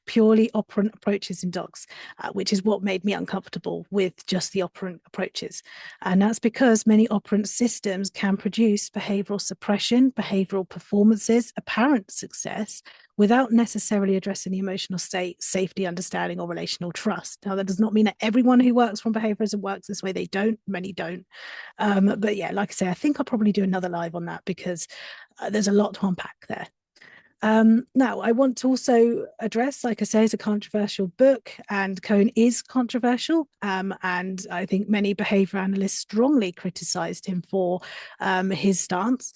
purely operant approaches in dogs, which is what made me uncomfortable with just the operant approaches. And that's because many operant systems can produce behavioral suppression, behavioral performances, apparent success, without necessarily addressing the emotional state, safety, understanding, or relational trust. Now, that does not mean that everyone who works from behaviorism works this way. They don't, many don't. But yeah, like I say, I think I'll probably do another live on that because there's a lot to unpack there. Now, I want to also address, like I say, it's a controversial book, and Cohn is controversial. And I think many behavior analysts strongly criticized him for his stance.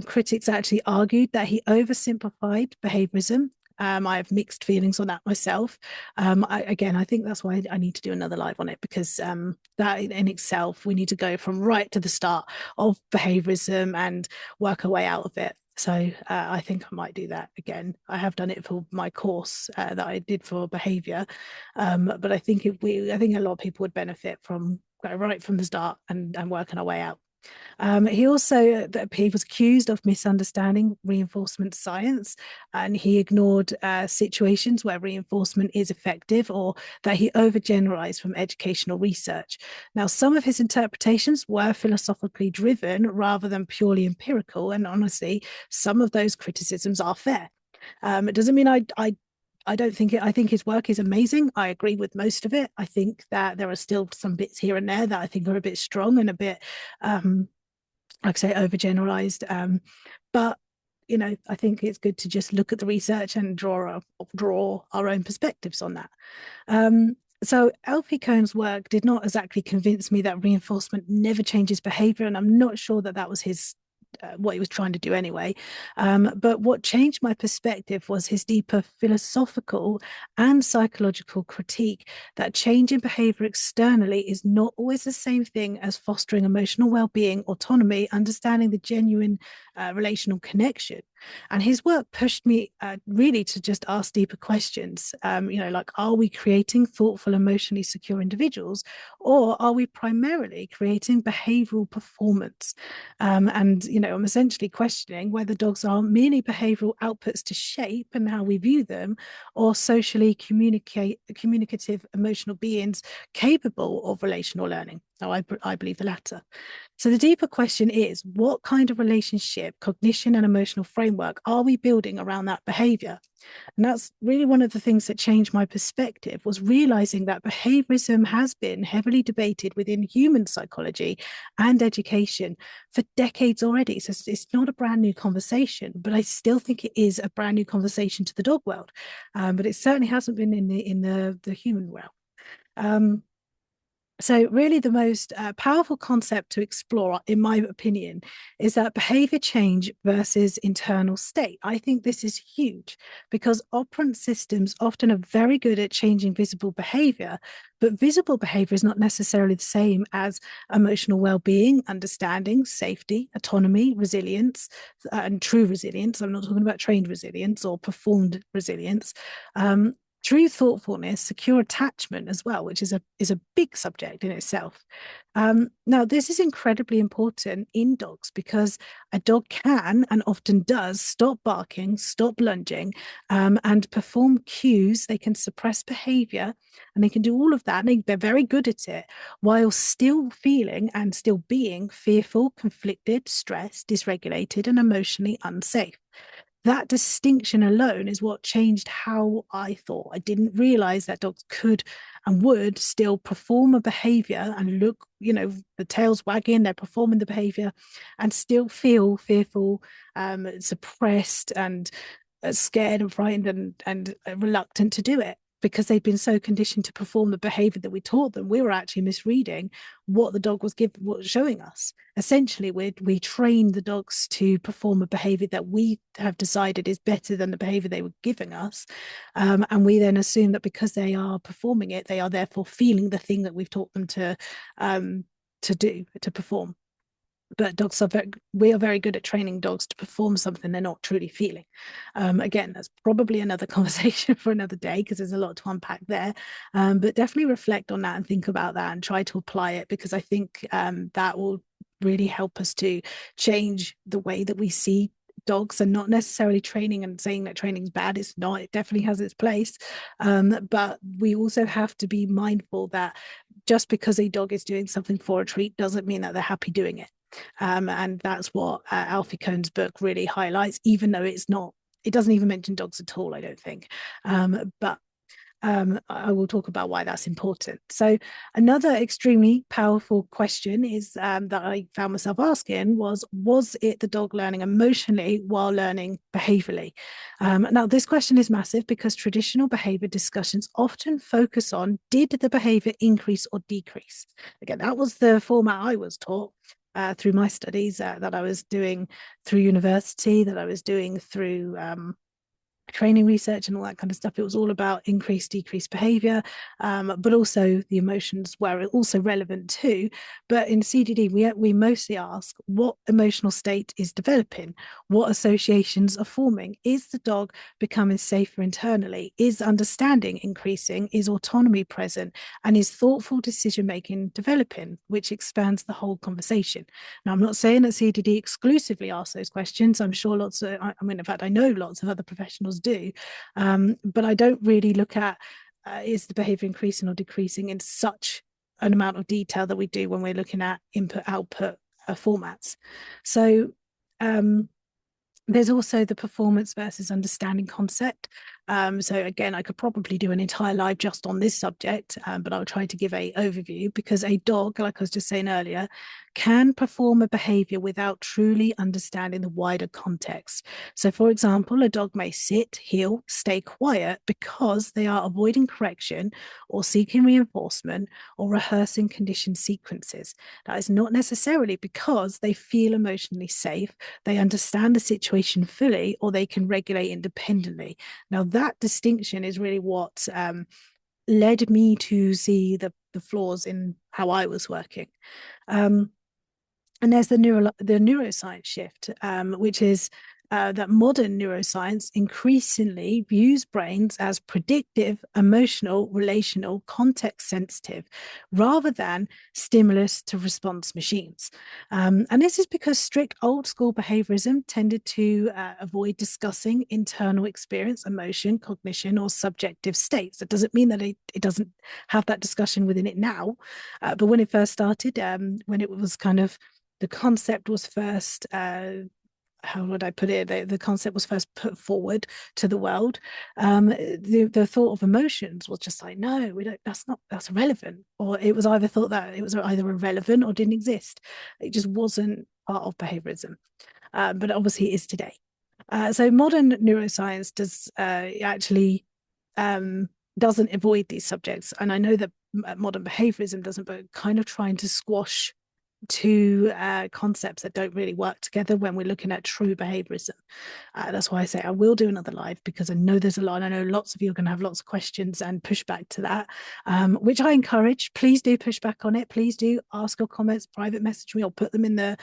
Critics actually argued that he oversimplified behaviorism. I have mixed feelings on that myself. I think that's why I need to do another live on it, because that in itself, we need to go from right to the start of behaviorism and work our way out of it. So I think I might do that again. I have done it for my course that I did for behavior, but I think I think a lot of people would benefit from going right from the start and working our way out. He was accused of misunderstanding reinforcement science, and he ignored situations where reinforcement is effective, or that he overgeneralized from educational research. Now, some of his interpretations were philosophically driven rather than purely empirical, and honestly, some of those criticisms are fair. It doesn't mean I don't think it. I think his work is amazing. I agree with most of it. I think that there are still some bits here and there that I think are a bit strong and a bit, like I say, overgeneralized. But I think it's good to just look at the research and draw our own perspectives on that. So LP Cohn's work did not exactly convince me that reinforcement never changes behavior, and I'm not sure that that was his what he was trying to do anyway. But what changed my perspective was his deeper philosophical and psychological critique that change in behavior externally is not always the same thing as fostering emotional well-being, autonomy, understanding the genuine relational connection. And his work pushed me really to just ask deeper questions, like, are we creating thoughtful, emotionally secure individuals, or are we primarily creating behavioral performance? And I'm essentially questioning whether dogs are merely behavioral outputs to shape and how we view them, or socially communicative emotional beings capable of relational learning. No, I believe the latter. So the deeper question is, what kind of relationship, cognition, and emotional framework are we building around that behavior? And that's really one of the things that changed my perspective, was realizing that behaviorism has been heavily debated within human psychology and education for decades already. So it's not a brand new conversation, but I still think it is a brand new conversation to the dog world. But it certainly hasn't been in the human realm. Um, so, really, the most powerful concept to explore, in my opinion, is that behavior change versus internal state. I think this is huge because operant systems often are very good at changing visible behavior, but visible behavior is not necessarily the same as emotional well being, understanding, safety, autonomy, resilience, and true resilience. I'm not talking about trained resilience or performed resilience. True thoughtfulness, secure attachment as well, which is a big subject in itself. Now, this is incredibly important in dogs because a dog can and often does stop barking, stop lunging, and perform cues. They can suppress behavior, and they can do all of that. And they're very good at it while still feeling and still being fearful, conflicted, stressed, dysregulated, and emotionally unsafe. That distinction alone is what changed how I thought. I didn't realize that dogs could and would still perform a behavior and look, the tail's wagging, they're performing the behavior and still feel fearful, suppressed, and scared and frightened and reluctant to do it because they've been so conditioned to perform the behavior that we taught them. We were actually misreading what the dog was showing us. Essentially, we train the dogs to perform a behavior that we have decided is better than the behavior they were giving us, and we then assume that because they are performing it, they are therefore feeling the thing that we've taught them to perform. But we are very good at training dogs to perform something they're not truly feeling. Again, that's probably another conversation for another day because there's a lot to unpack there. But definitely reflect on that and think about that and try to apply it, because I think that will really help us to change the way that we see dogs, and not necessarily training and saying that training is bad. It's not. It definitely has its place. But we also have to be mindful that just because a dog is doing something for a treat doesn't mean that they're happy doing it. And that's what Alfie Kohn's book really highlights, even though it doesn't even mention dogs at all, I don't think. But I will talk about why that's important. So another extremely powerful question is that I found myself asking was it the dog learning emotionally while learning behaviorally? Now, this question is massive because traditional behavior discussions often focus on, did the behavior increase or decrease? Again, that was the format I was taught through my studies that I was doing through university, that I was doing through training research and all that kind of stuff. It was all about increased, decreased behavior, but also the emotions were also relevant too. But in CDD, we mostly ask what emotional state is developing, what associations are forming. Is the dog becoming safer internally? Is understanding increasing? Is autonomy present? And is thoughtful decision making developing, which expands the whole conversation. Now, I'm not saying that CDD exclusively asks those questions. I'm sure in fact, I know lots of other professionals do, but I don't really look at is the behavior increasing or decreasing in such an amount of detail that we do when we're looking at input output formats. So there's also the performance versus understanding concept. So again, I could probably do an entire live just on this subject, but I'll try to give an overview, because a dog, like I was just saying earlier, can perform a behavior without truly understanding the wider context. So for example, a dog may sit, heel, stay quiet because they are avoiding correction or seeking reinforcement or rehearsing conditioned sequences. That is not necessarily because they feel emotionally safe, they understand the situation fully, or they can regulate independently. Now, that distinction is really what led me to see the flaws in how I was working. And there's the neuroscience shift, which is that modern neuroscience increasingly views brains as predictive, emotional, relational, context sensitive, rather than stimulus to response machines. And this is because strict old school behaviorism tended to avoid discussing internal experience, emotion, cognition, or subjective states. That doesn't mean that it doesn't have that discussion within it now. But when it first started, when it was kind of the concept was first how would I put it? The concept was first put forward to the world. The thought of emotions was just like, no, we don't. That's irrelevant. Or it was either thought that it was either irrelevant or didn't exist. It just wasn't part of behaviorism. But obviously, it is today. So modern neuroscience does actually doesn't avoid these subjects, and I know that modern behaviorism doesn't, but kind of trying to squash two concepts that don't really work together when we're looking at true behaviorism. That's why I say I will do another live, because I know there's a lot. I know lots of you are going to have lots of questions and pushback to that, which I encourage. Please do push back on it. Please do ask your comments, private message me, or put them in the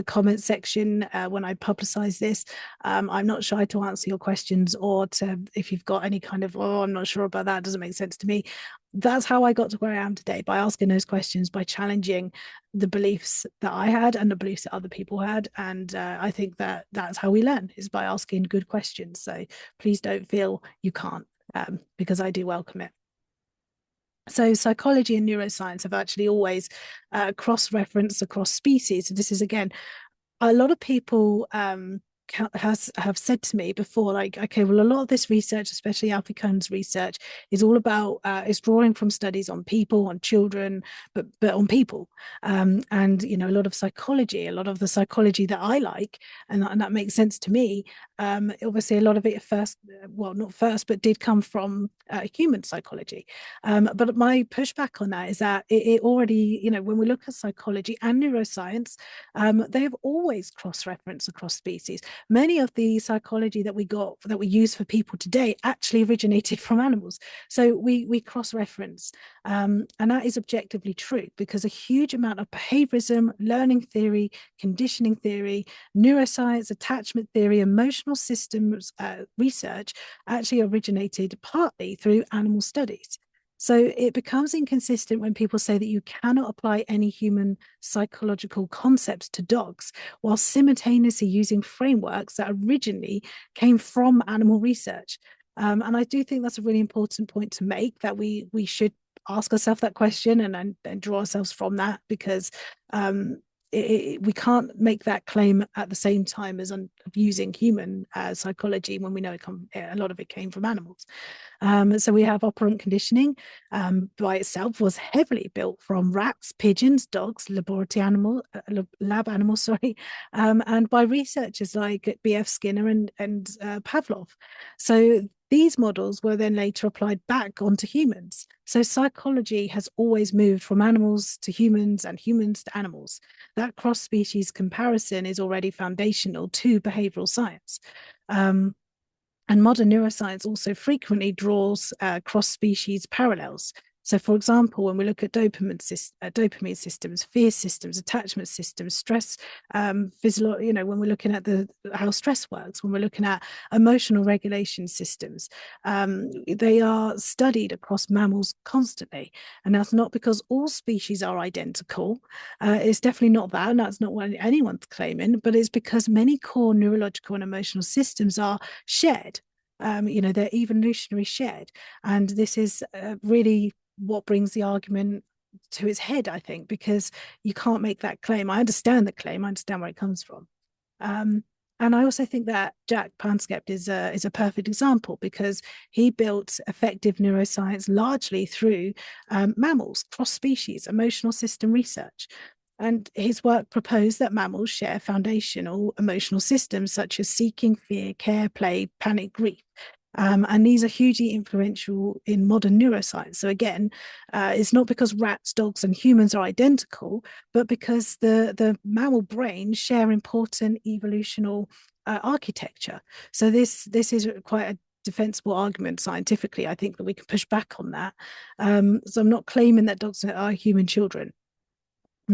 comment section when I publicize this. I'm not shy to answer your questions, or to, if you've got any kind of, oh, I'm not sure about that, doesn't make sense to me. That's how I got to where I am today, by asking those questions, by challenging the beliefs that I had and the beliefs that other people had. And I think that that's how we learn, is by asking good questions. So please don't feel you can't, because I do welcome it. So psychology and neuroscience have actually always cross-referenced across species. So this is, again, a lot of people have said to me before, like, okay, well, a lot of this research, especially Alfie Kohn's research, is all about is drawing from studies on people, on children, but on people. And a lot of psychology, a lot of the psychology that I like, and that makes sense to me. Obviously, a lot of it first, well, not first, but did come from human psychology. But my pushback on that is that it already, when we look at psychology and neuroscience, they have always cross-referenced across species. Many of the psychology that we use for people today actually originated from animals. So we cross-reference, and that is objectively true, because a huge amount of behaviorism, learning theory, conditioning theory, neuroscience, attachment theory, emotional systems research actually originated partly through animal studies. So it becomes inconsistent when people say that you cannot apply any human psychological concepts to dogs, while simultaneously using frameworks that originally came from animal research. And I do think that's a really important point to make, that we should ask ourselves that question and draw ourselves from that, because we can't make that claim at the same time as using human psychology, when we know a lot of it came from animals. So we have operant conditioning, by itself was heavily built from rats, pigeons, dogs, lab animals, sorry, and by researchers like B.F. Skinner and Pavlov. So these models were then later applied back onto humans. So psychology has always moved from animals to humans and humans to animals. That cross-species comparison is already foundational to behavioral science. And modern neuroscience also frequently draws cross-species parallels. So, for example, when we look at dopamine systems, fear systems, attachment systems, stress, when we're looking at how stress works, when we're looking at emotional regulation systems, they are studied across mammals constantly. And that's not because all species are identical. It's definitely not that, and that's not what anyone's claiming, but it's because many core neurological and emotional systems are shared. They're evolutionary shared. And this is really what brings the argument to its head, I think, because you can't make that claim. I understand the claim, I understand where it comes from. And I also think that Jack Panskept is a perfect example, because he built effective neuroscience largely through mammals, cross-species, emotional system research. And his work proposed that mammals share foundational emotional systems such as seeking, fear, care, play, panic, grief. And these are hugely influential in modern neuroscience. So again, it's not because rats, dogs, and humans are identical, but because the mammal brains share important evolutional architecture. So this is quite a defensible argument scientifically. I think that we can push back on that. So I'm not claiming that dogs are human children.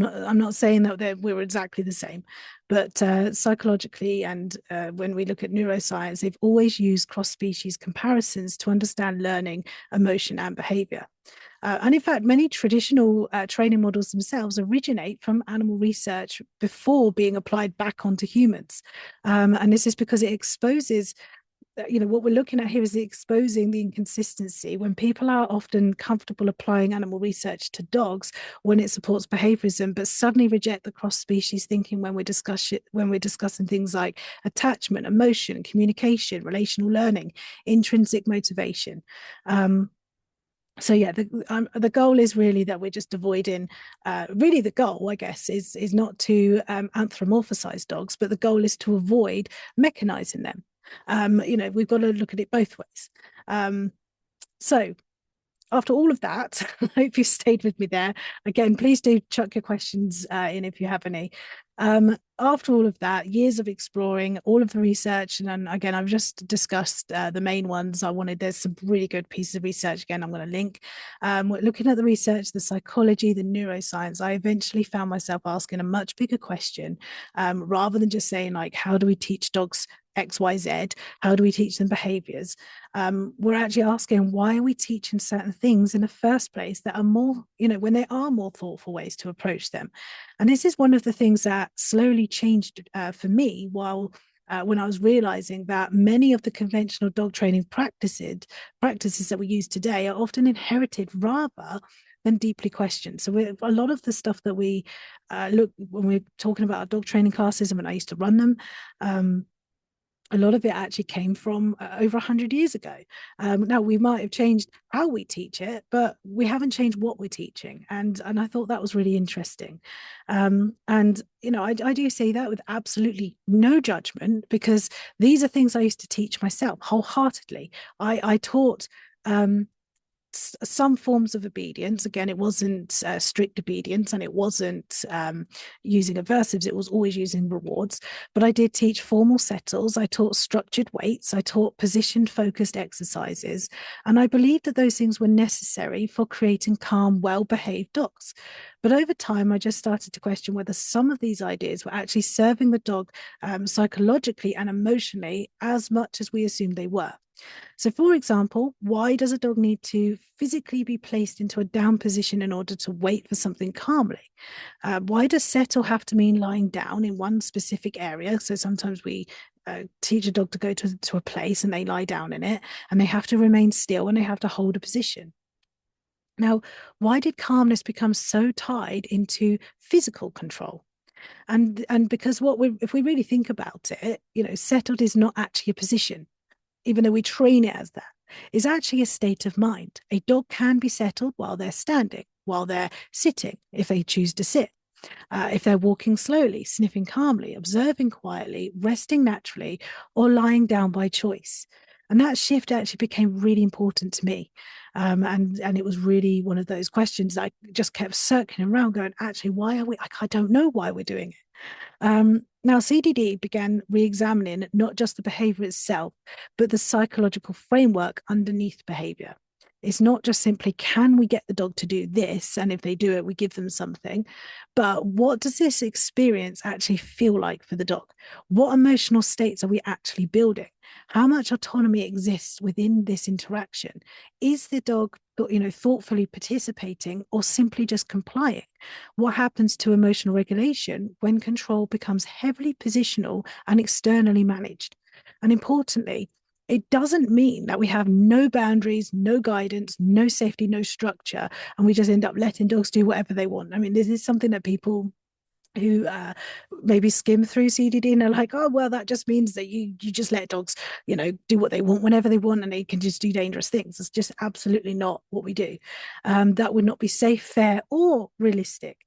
I'm not saying that we're exactly the same, but psychologically and when we look at neuroscience, they've always used cross-species comparisons to understand learning, emotion, and behavior. And in fact, many traditional training models themselves originate from animal research before being applied back onto humans. And this is because it exposes, what we're looking at here is exposing the inconsistency when people are often comfortable applying animal research to dogs when it supports behaviorism, but suddenly reject the cross-species thinking when we're discussing things like attachment, emotion, communication, relational learning, intrinsic motivation. So yeah, the goal is really that we're just avoiding. Really, the goal, I guess, is not to anthropomorphize dogs, but the goal is to avoid mechanizing them. We've got to look at it both ways. So after all of that, I hope you stayed with me there. Again, please do chuck your questions in if you have any. After all of that, years of exploring all of the research, and then again, I've just discussed the main ones. There's some really good pieces of research. Again, I'm going to link. Looking at the research, the psychology, the neuroscience, I eventually found myself asking a much bigger question, rather than just saying like, how do we teach dogs XYZ? How do we teach them behaviors? We're actually asking, why are we teaching certain things in the first place that are more, when there are more thoughtful ways to approach them? And this is one of the things that slowly changed for me when I was realizing that many of the conventional dog training practices that we use today are often inherited rather than deeply questioned. So a lot of the stuff that we look when we're talking about our dog training classes, and when I used to run them, a lot of it actually came from over 100 years ago. Now, we might have changed how we teach it, but we haven't changed what we're teaching. And I thought that was really interesting. I do say that with absolutely no judgment, because these are things I used to teach myself wholeheartedly. I taught some forms of obedience. Again, it wasn't strict obedience, and it wasn't using aversives. It was always using rewards. But I did teach formal settles. I taught structured weights. I taught position focused exercises. And I believed that those things were necessary for creating calm, well-behaved dogs. But over time, I just started to question whether some of these ideas were actually serving the dog psychologically and emotionally as much as we assumed they were. So, for example, why does a dog need to physically be placed into a down position in order to wait for something calmly? Why does settle have to mean lying down in one specific area? So sometimes we teach a dog to go to a place and they lie down in it, and they have to remain still and they have to hold a position. Now, why did calmness become so tied into physical control? And because if we really think about it, settled is not actually a position, even though we train it as that, is actually a state of mind. A dog can be settled while they're standing, while they're sitting, if they choose to sit, if they're walking slowly, sniffing calmly, observing quietly, resting naturally, or lying down by choice. And that shift actually became really important to me. And it was really one of those questions that I just kept circling around going, actually, why are we? I don't know why we're doing it. Now, CDD began re-examining not just the behavior itself, but the psychological framework underneath behavior. It's not just simply, can we get the dog to do this? And if they do it, we give them something. But what does this experience actually feel like for the dog? What emotional states are we actually building? How much autonomy exists within this interaction? Is the dog, thoughtfully participating or simply just complying? What happens to emotional regulation when control becomes heavily positional and externally managed? And importantly, it doesn't mean that we have no boundaries, no guidance, no safety, no structure, and we just end up letting dogs do whatever they want. I mean, this is something that people who maybe skim through CDD and are like, oh, well, that just means that you just let dogs, do what they want whenever they want, and they can just do dangerous things. It's just absolutely not what we do. That would not be safe, fair, or realistic.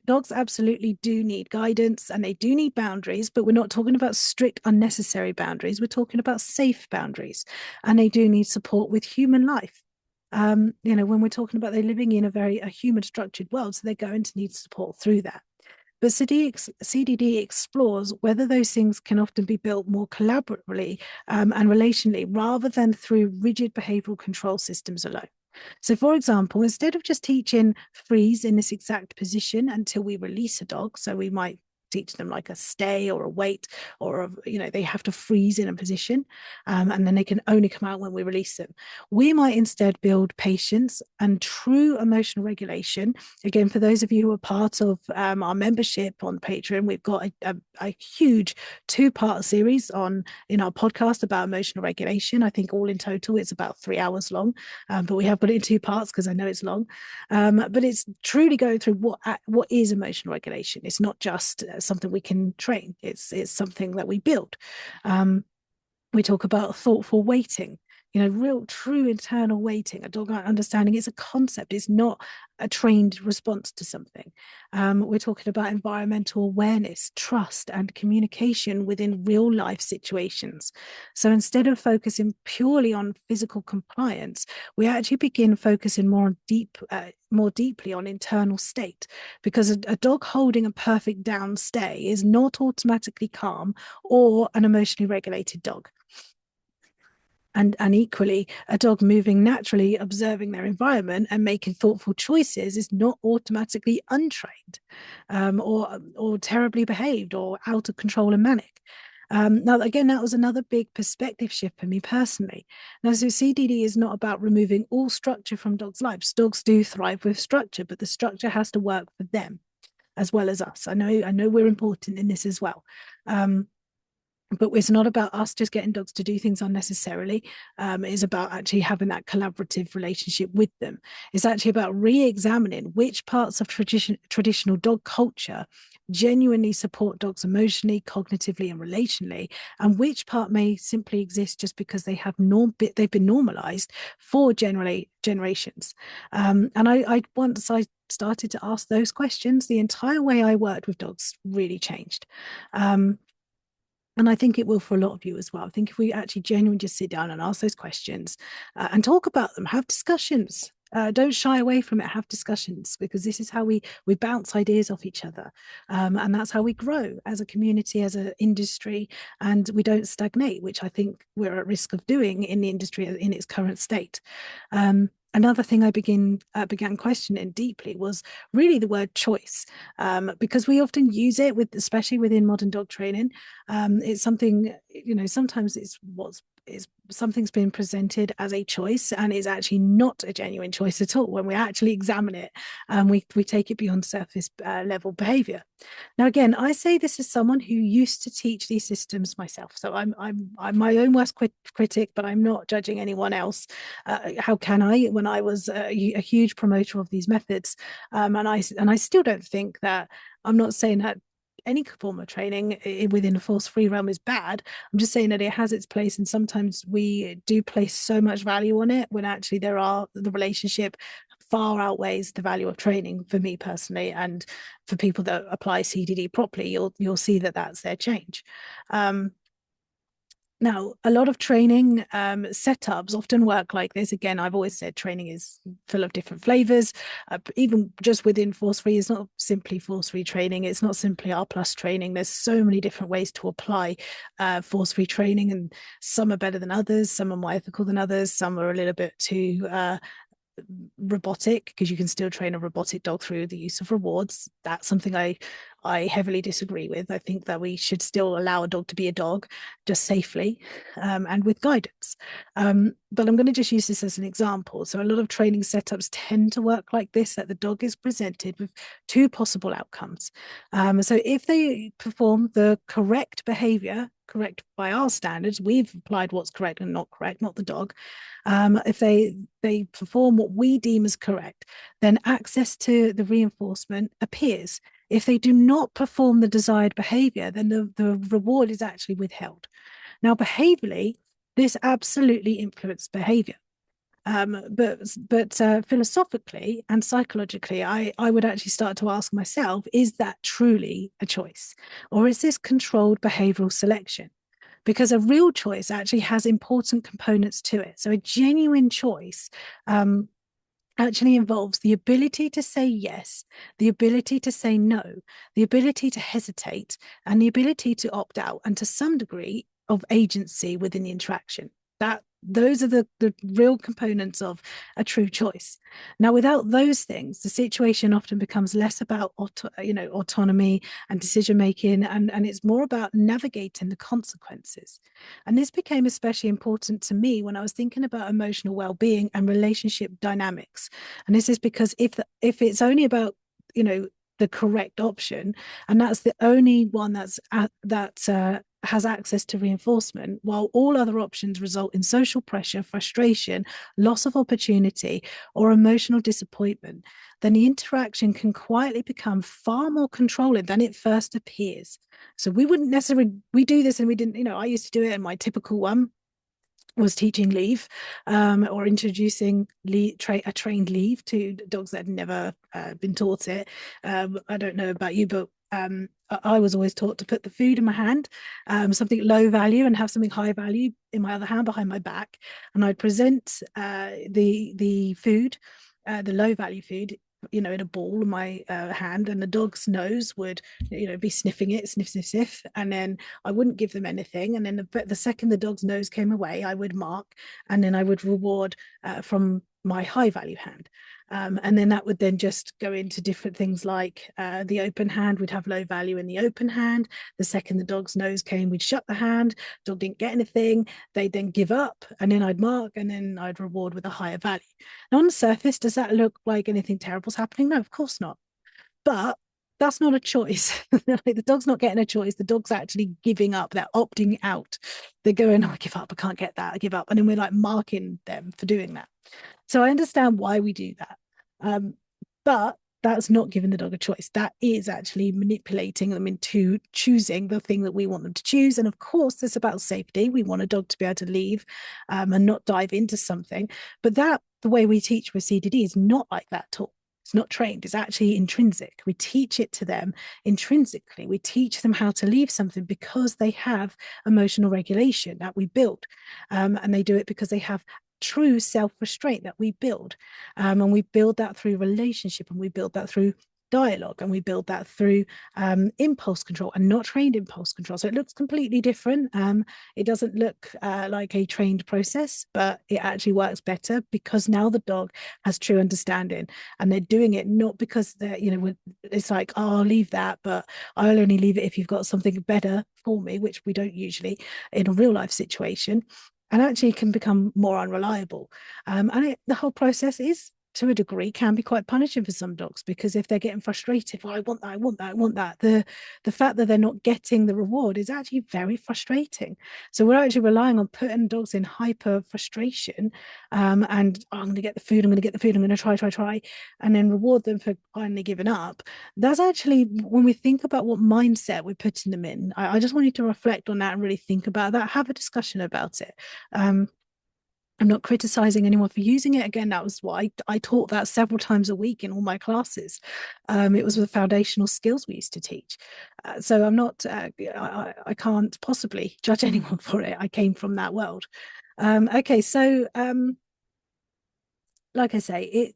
Dogs absolutely do need guidance and they do need boundaries, but we're not talking about strict, unnecessary boundaries. We're talking about safe boundaries, and they do need support with human life. When we're talking about they're living in a human structured world, so they're going to need support through that. But CDD explores whether those things can often be built more collaboratively and relationally rather than through rigid behavioral control systems alone. So, for example, instead of just teaching freeze in this exact position until we release a dog, so we might teach them like a stay or a wait, or they have to freeze in a position, and then they can only come out when we release them. We might instead build patience and true emotional regulation. Again, for those of you who are part of our membership on Patreon, we've got a huge 2-part series in our podcast about emotional regulation. I think all in total it's about 3 hours long, but we have put it in 2 parts because I know it's long. But it's truly going through what is emotional regulation. It's not just something we can train. It's something that we build. We talk about thoughtful waiting, real true internal waiting. A dog understanding is a concept. It's not a trained response to something. We're talking about environmental awareness, trust, and communication within real life situations. So instead of focusing purely on physical compliance, we actually begin focusing more deeply on internal state, because a dog holding a perfect down stay is not automatically calm or an emotionally regulated dog. And equally, a dog moving naturally, observing their environment and making thoughtful choices is not automatically untrained, or terribly behaved or out of control and manic. Now, again, that was another big perspective shift for me personally. Now, so CDD is not about removing all structure from dogs' lives. Dogs do thrive with structure, but the structure has to work for them as well as us. I know we're important in this as well. But it's not about us just getting dogs to do things unnecessarily. It's about actually having that collaborative relationship with them. It's actually about re-examining which parts of traditional dog culture genuinely support dogs emotionally, cognitively, and relationally, and which part may simply exist just because they've been normalized for generations. And once I started to ask those questions, the entire way I worked with dogs really changed. And I think it will for a lot of you as well. I think if we actually genuinely just sit down and ask those questions, and talk about them, have discussions. Don't shy away from it. Have discussions, because this is how we bounce ideas off each other, and that's how we grow as a community, as an industry, and we don't stagnate, which I think we're at risk of doing in the industry in its current state. Another thing I began questioning deeply was really the word choice, because we often use it especially within modern dog training. It's something, sometimes something's been presented as a choice and is actually not a genuine choice at all when we actually examine it, and we take it beyond surface level behavior. Now, again, I say this as someone who used to teach these systems myself, so I'm my own worst critic, but I'm not judging anyone else. How can I, when I was a huge promoter of these methods, and I still don't think that. I'm not saying that any form of training within a force-free realm is bad. I'm just saying that it has its place, and sometimes we do place so much value on it when actually the relationship far outweighs the value of training, for me personally, and for people that apply CDD properly, you'll see that that's their change. Now, a lot of training setups often work like this. Again, I've always said training is full of different flavors. Even just within force free, it's not simply force free training. It's not simply R plus training. There's so many different ways to apply force free training, and some are better than others. Some are more ethical than others. Some are a little bit too robotic, because you can still train a robotic dog through the use of rewards. That's something I heavily disagree with. I think that we should still allow a dog to be a dog, just safely, and with guidance. But I'm going to just use this as an example. So a lot of training setups tend to work like this, that the dog is presented with 2 possible outcomes. So if they perform the correct behavior, correct by our standards, we've applied what's correct and not correct, not the dog. If they perform what we deem as correct, then access to the reinforcement appears. If they do not perform the desired behavior, then the reward is actually withheld. Now, behaviorally, this absolutely influences behavior. But philosophically and psychologically, I would actually start to ask myself, is that truly a choice? Or is this controlled behavioral selection? Because a real choice actually has important components to it. So a genuine choice actually involves the ability to say yes, the ability to say no, the ability to hesitate, and the ability to opt out, and to some degree of agency within the interaction. Those are the real components of a true choice. Now, without those things, the situation often becomes less about autonomy and decision making, and it's more about navigating the consequences. And this became especially important to me when I was thinking about emotional well-being and relationship dynamics. And this is because if it's only about the correct option, and that's the only one that has access to reinforcement, while all other options result in social pressure, frustration, loss of opportunity, or emotional disappointment, then the interaction can quietly become far more controlling than it first appears. So we wouldn't necessarily, we do this and we didn't, I used to do it, and my typical one was teaching leave, or introducing a trained leave to dogs that had never been taught it. I don't know about you, but I was always taught to put the food in my hand, something low value, and have something high value in my other hand behind my back. And I'd present the food, the low value food, in a ball in my hand, and the dog's nose would be sniffing it, sniff sniff sniff, and then I wouldn't give them anything, and then the second the dog's nose came away, I would mark, and then I would reward from my high value hand. And then that would then just go into different things like the open hand, we'd have low value in the open hand. The second the dog's nose came, we'd shut the hand, dog didn't get anything, they'd then give up, and then I'd mark, and then I'd reward with a higher value. Now, on the surface, does that look like anything terrible's happening? No, of course not. But that's not a choice. Like, the dog's not getting a choice. The dog's actually giving up. They're opting out. They're going, oh, I give up. I can't get that. I give up. And then we're like marking them for doing that. So I understand why we do that. But that's not giving the dog a choice. That is actually manipulating them into choosing the thing that we want them to choose. And of course, it's about safety. We want a dog to be able to leave and not dive into something. But the way we teach with CDD is not like that at all. It's not trained. It's actually intrinsic. We teach it to them intrinsically. We teach them how to leave something because they have emotional regulation that we build. And they do it because they have true self-restraint that we build, and we build that through relationship, and we build that through dialogue, and we build that through impulse control, and not trained impulse control. So it looks completely different. It doesn't look like a trained process, but it actually works better because now the dog has true understanding, and they're doing it not because they're it's like, oh, I'll leave that, but I'll only leave it if you've got something better for me, which we don't usually in a real life situation, and actually can become more unreliable. The whole process is, to a degree, can be quite punishing for some dogs, because if they're getting frustrated, well, I want that, I want that, I want that, the fact that they're not getting the reward is actually very frustrating. So we're actually relying on putting dogs in hyper frustration, and I'm going to get the food, I'm going to get the food, I'm going to try, and then reward them for finally giving up. That's actually, when we think about what mindset we're putting them in, I just want you to reflect on that and really think about that, have a discussion about it. I'm not criticizing anyone for using it. Again, that was what I taught that several times a week in all my classes. It was the foundational skills we used to teach. So I'm not, I can't possibly judge anyone for it. I came from that world. Okay, so like I say,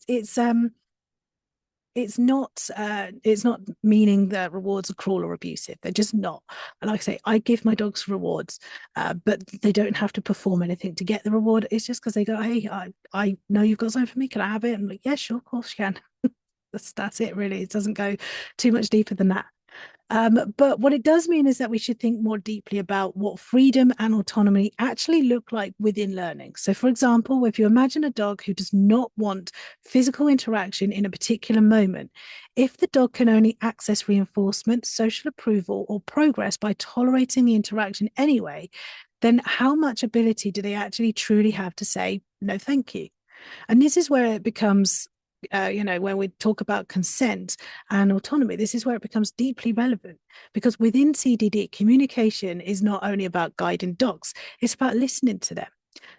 it's not meaning that rewards are cruel or abusive. They're just not. And like I say, I give my dogs rewards, but they don't have to perform anything to get the reward. It's just because they go, hey, I know you've got something for me, can I have it? And I'm like, yeah, sure, of course you can. That's it, really. It doesn't go too much deeper than that. But what it does mean is that we should think more deeply about what freedom and autonomy actually look like within learning. So, for example, if you imagine a dog who does not want physical interaction in a particular moment, if the dog can only access reinforcement, social approval, or progress by tolerating the interaction anyway, then how much ability do they actually truly have to say, no, thank you? And this is where it becomes when we talk about consent and autonomy, this is where it becomes deeply relevant, because within CDD, communication is not only about guiding dogs, it's about listening to them.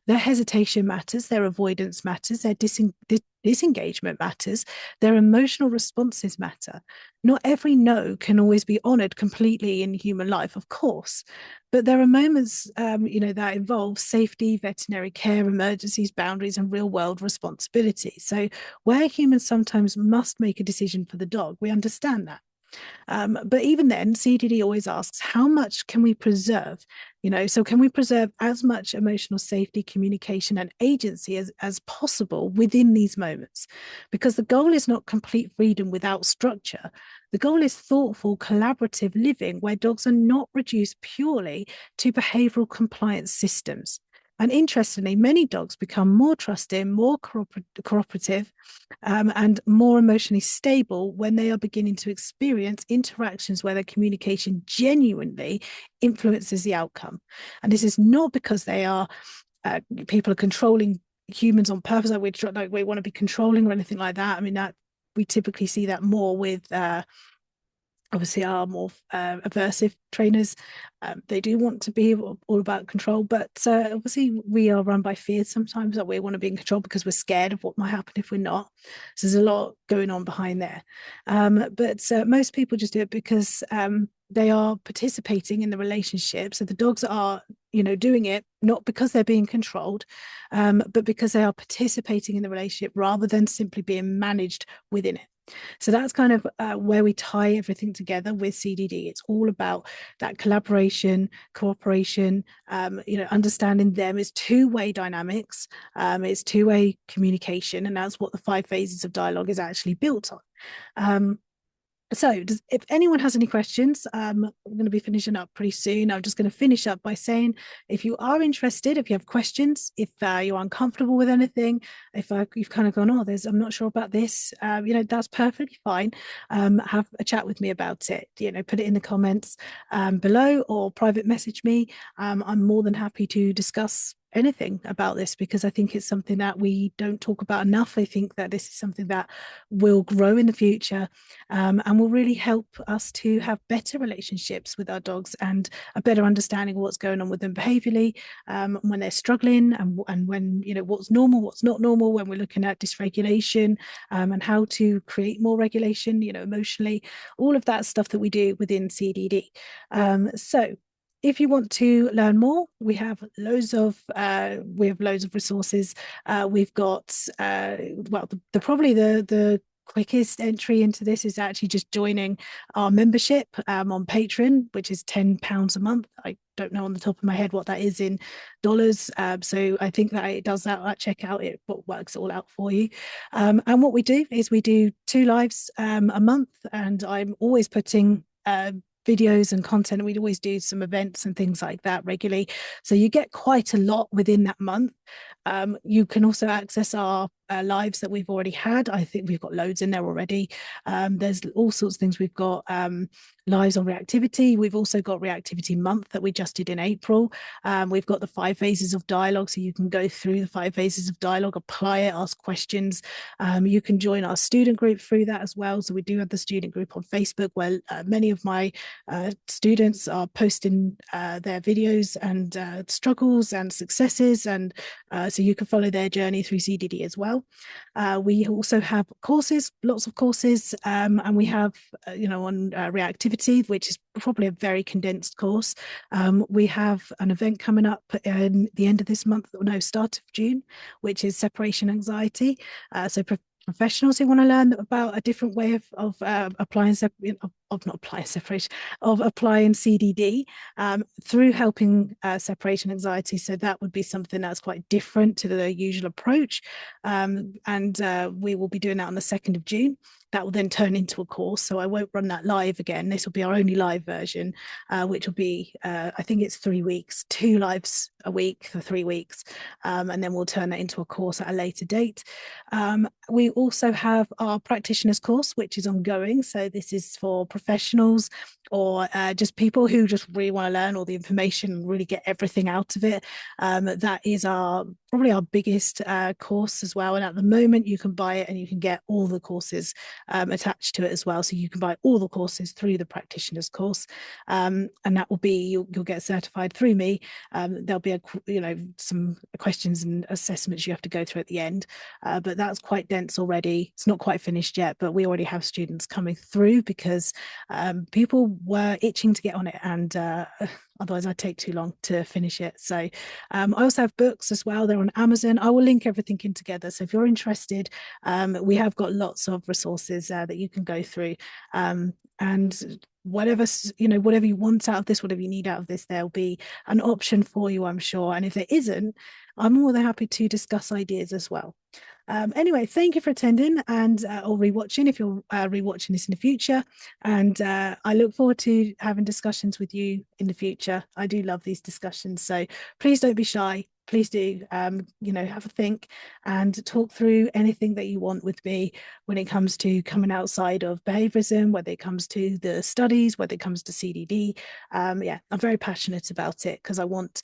Their hesitation matters, their avoidance matters, their disengagement matters, their emotional responses matter. Not every no can always be honored completely in human life, of course, but there are moments, that involve safety, veterinary care, emergencies, boundaries, and real world responsibility. So where humans sometimes must make a decision for the dog, we understand that. But even then, CDD always asks, how much can we preserve? So can we preserve as much emotional safety, communication, and agency as possible within these moments? Because the goal is not complete freedom without structure. The goal is thoughtful, collaborative living where dogs are not reduced purely to behavioral compliance systems. And interestingly, many dogs become more trusting, more cooperative, and more emotionally stable when they are beginning to experience interactions where their communication genuinely influences the outcome. And this is not because they are people are controlling humans on purpose, like we want to be controlling or anything like that. I mean, that we typically see that more with obviously our more aversive trainers. They do want to be all about control, but obviously we are run by fear sometimes, that we want to be in control because we're scared of what might happen if we're not. So there's a lot going on behind there. But most people just do it because they are participating in the relationship. So the dogs are, doing it not because they're being controlled, but because they are participating in the relationship rather than simply being managed within it. So that's kind of where we tie everything together with CDD. It's all about that collaboration, cooperation, understanding them is two-way dynamics. It's two-way communication, and that's what the 5 phases of dialogue is actually built on. So if anyone has any questions, I'm going to be finishing up pretty soon. I'm just going to finish up by saying, if you are interested, if you have questions, if you're uncomfortable with anything, if you've kind of gone, I'm not sure about this, that's perfectly fine. Have a chat with me about it. Put it in the comments below or private message me. I'm more than happy to discuss anything about this, because I think it's something that we don't talk about enough. I think that this is something that will grow in the future, and will really help us to have better relationships with our dogs and a better understanding of what's going on with them behaviorally, when they're struggling, and when, what's normal, what's not normal, when we're looking at dysregulation, and how to create more regulation, emotionally, all of that stuff that we do within CDD. So if you want to learn more, we have loads of resources. We've got probably the quickest entry into this is actually just joining our membership on Patreon, which is £10 a month. I don't know on the top of my head what that is in dollars. So I think that it does that. Check out it, what works all out for you. And what we do is we do 2 lives a month, and I'm always putting videos and content. We'd always do some events and things like that regularly. So you get quite a lot within that month. You can also access our lives that we've already had. I think we've got loads in there already. There's all sorts of things. We've got lives on reactivity. We've also got reactivity month that we just did in April. We've got the 5 phases of dialogue, so you can go through the 5 phases of dialogue, apply it, ask questions. You can join our student group through that as well. So we do have the student group on Facebook, where many of my students are posting their videos and struggles and successes, and so you can follow their journey through CDD as well. We also have courses, lots of courses, and we have on reactivity, which is probably a very condensed course. We have an event coming up in the end of this month, start of June, which is separation anxiety. So professionals who want to learn about a different way of applying applying CDD through helping separation anxiety. So that would be something that's quite different to the usual approach, and we will be doing that on the 2nd of June. That will then turn into a course, so I won't run that live again. This will be our only live version, which will be I think it's 3 weeks, 2 lives a week for 3 weeks, and then we'll turn that into a course at a later date. We also have our practitioners course, which is ongoing. So this is for professionals or just people who just really want to learn all the information and really get everything out of it. That is probably our biggest course as well. And at the moment, you can buy it and you can get all the courses attached to it as well. So you can buy all the courses through the practitioners course, and that will be you'll get certified through me. There'll be some questions and assessments you have to go through at the end, but that's quite dense already. It's not quite finished yet, but we already have students coming through because people were itching to get on it, and otherwise I'd take too long to finish it. So I also have books as well. They're on Amazon. I will link everything in together. So if you're interested, we have got lots of resources that you can go through. And whatever, whatever you want out of this, whatever you need out of this, there'll be an option for you, I'm sure. And if there isn't, I'm more than happy to discuss ideas as well. Anyway, thank you for attending and or rewatching if you're rewatching this in the future. And I look forward to having discussions with you in the future. I do love these discussions, so please don't be shy. Please do, have a think and talk through anything that you want with me when it comes to coming outside of behaviorism, whether it comes to the studies, whether it comes to CDD. Yeah, I'm very passionate about it because I want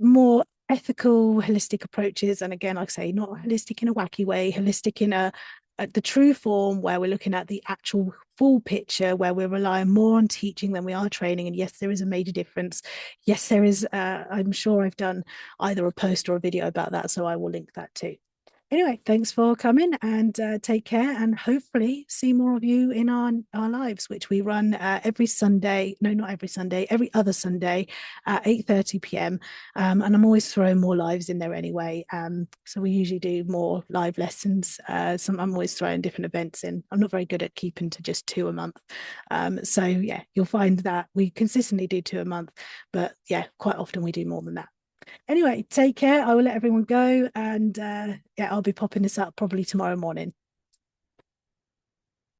more ethical, holistic approaches. And again, like I say, not holistic in a wacky way, holistic in the true form where we're looking at the actual full picture, where we're relying more on teaching than we are training. And yes, there is a major difference. Yes, there is. I'm sure I've done either a post or a video about that, so I will link that too. Anyway, thanks for coming and take care, and hopefully see more of you in our lives, which we run every Sunday. No, not every Sunday, every other Sunday at 8:30 p.m. And I'm always throwing more lives in there anyway. So we usually do more live lessons. I'm always throwing different events in. I'm not very good at keeping to just 2 a month. So yeah, you'll find that we consistently do 2 a month, but yeah, quite often we do more than that. Anyway, take care. I will let everyone go, and yeah, I'll be popping this up probably tomorrow morning.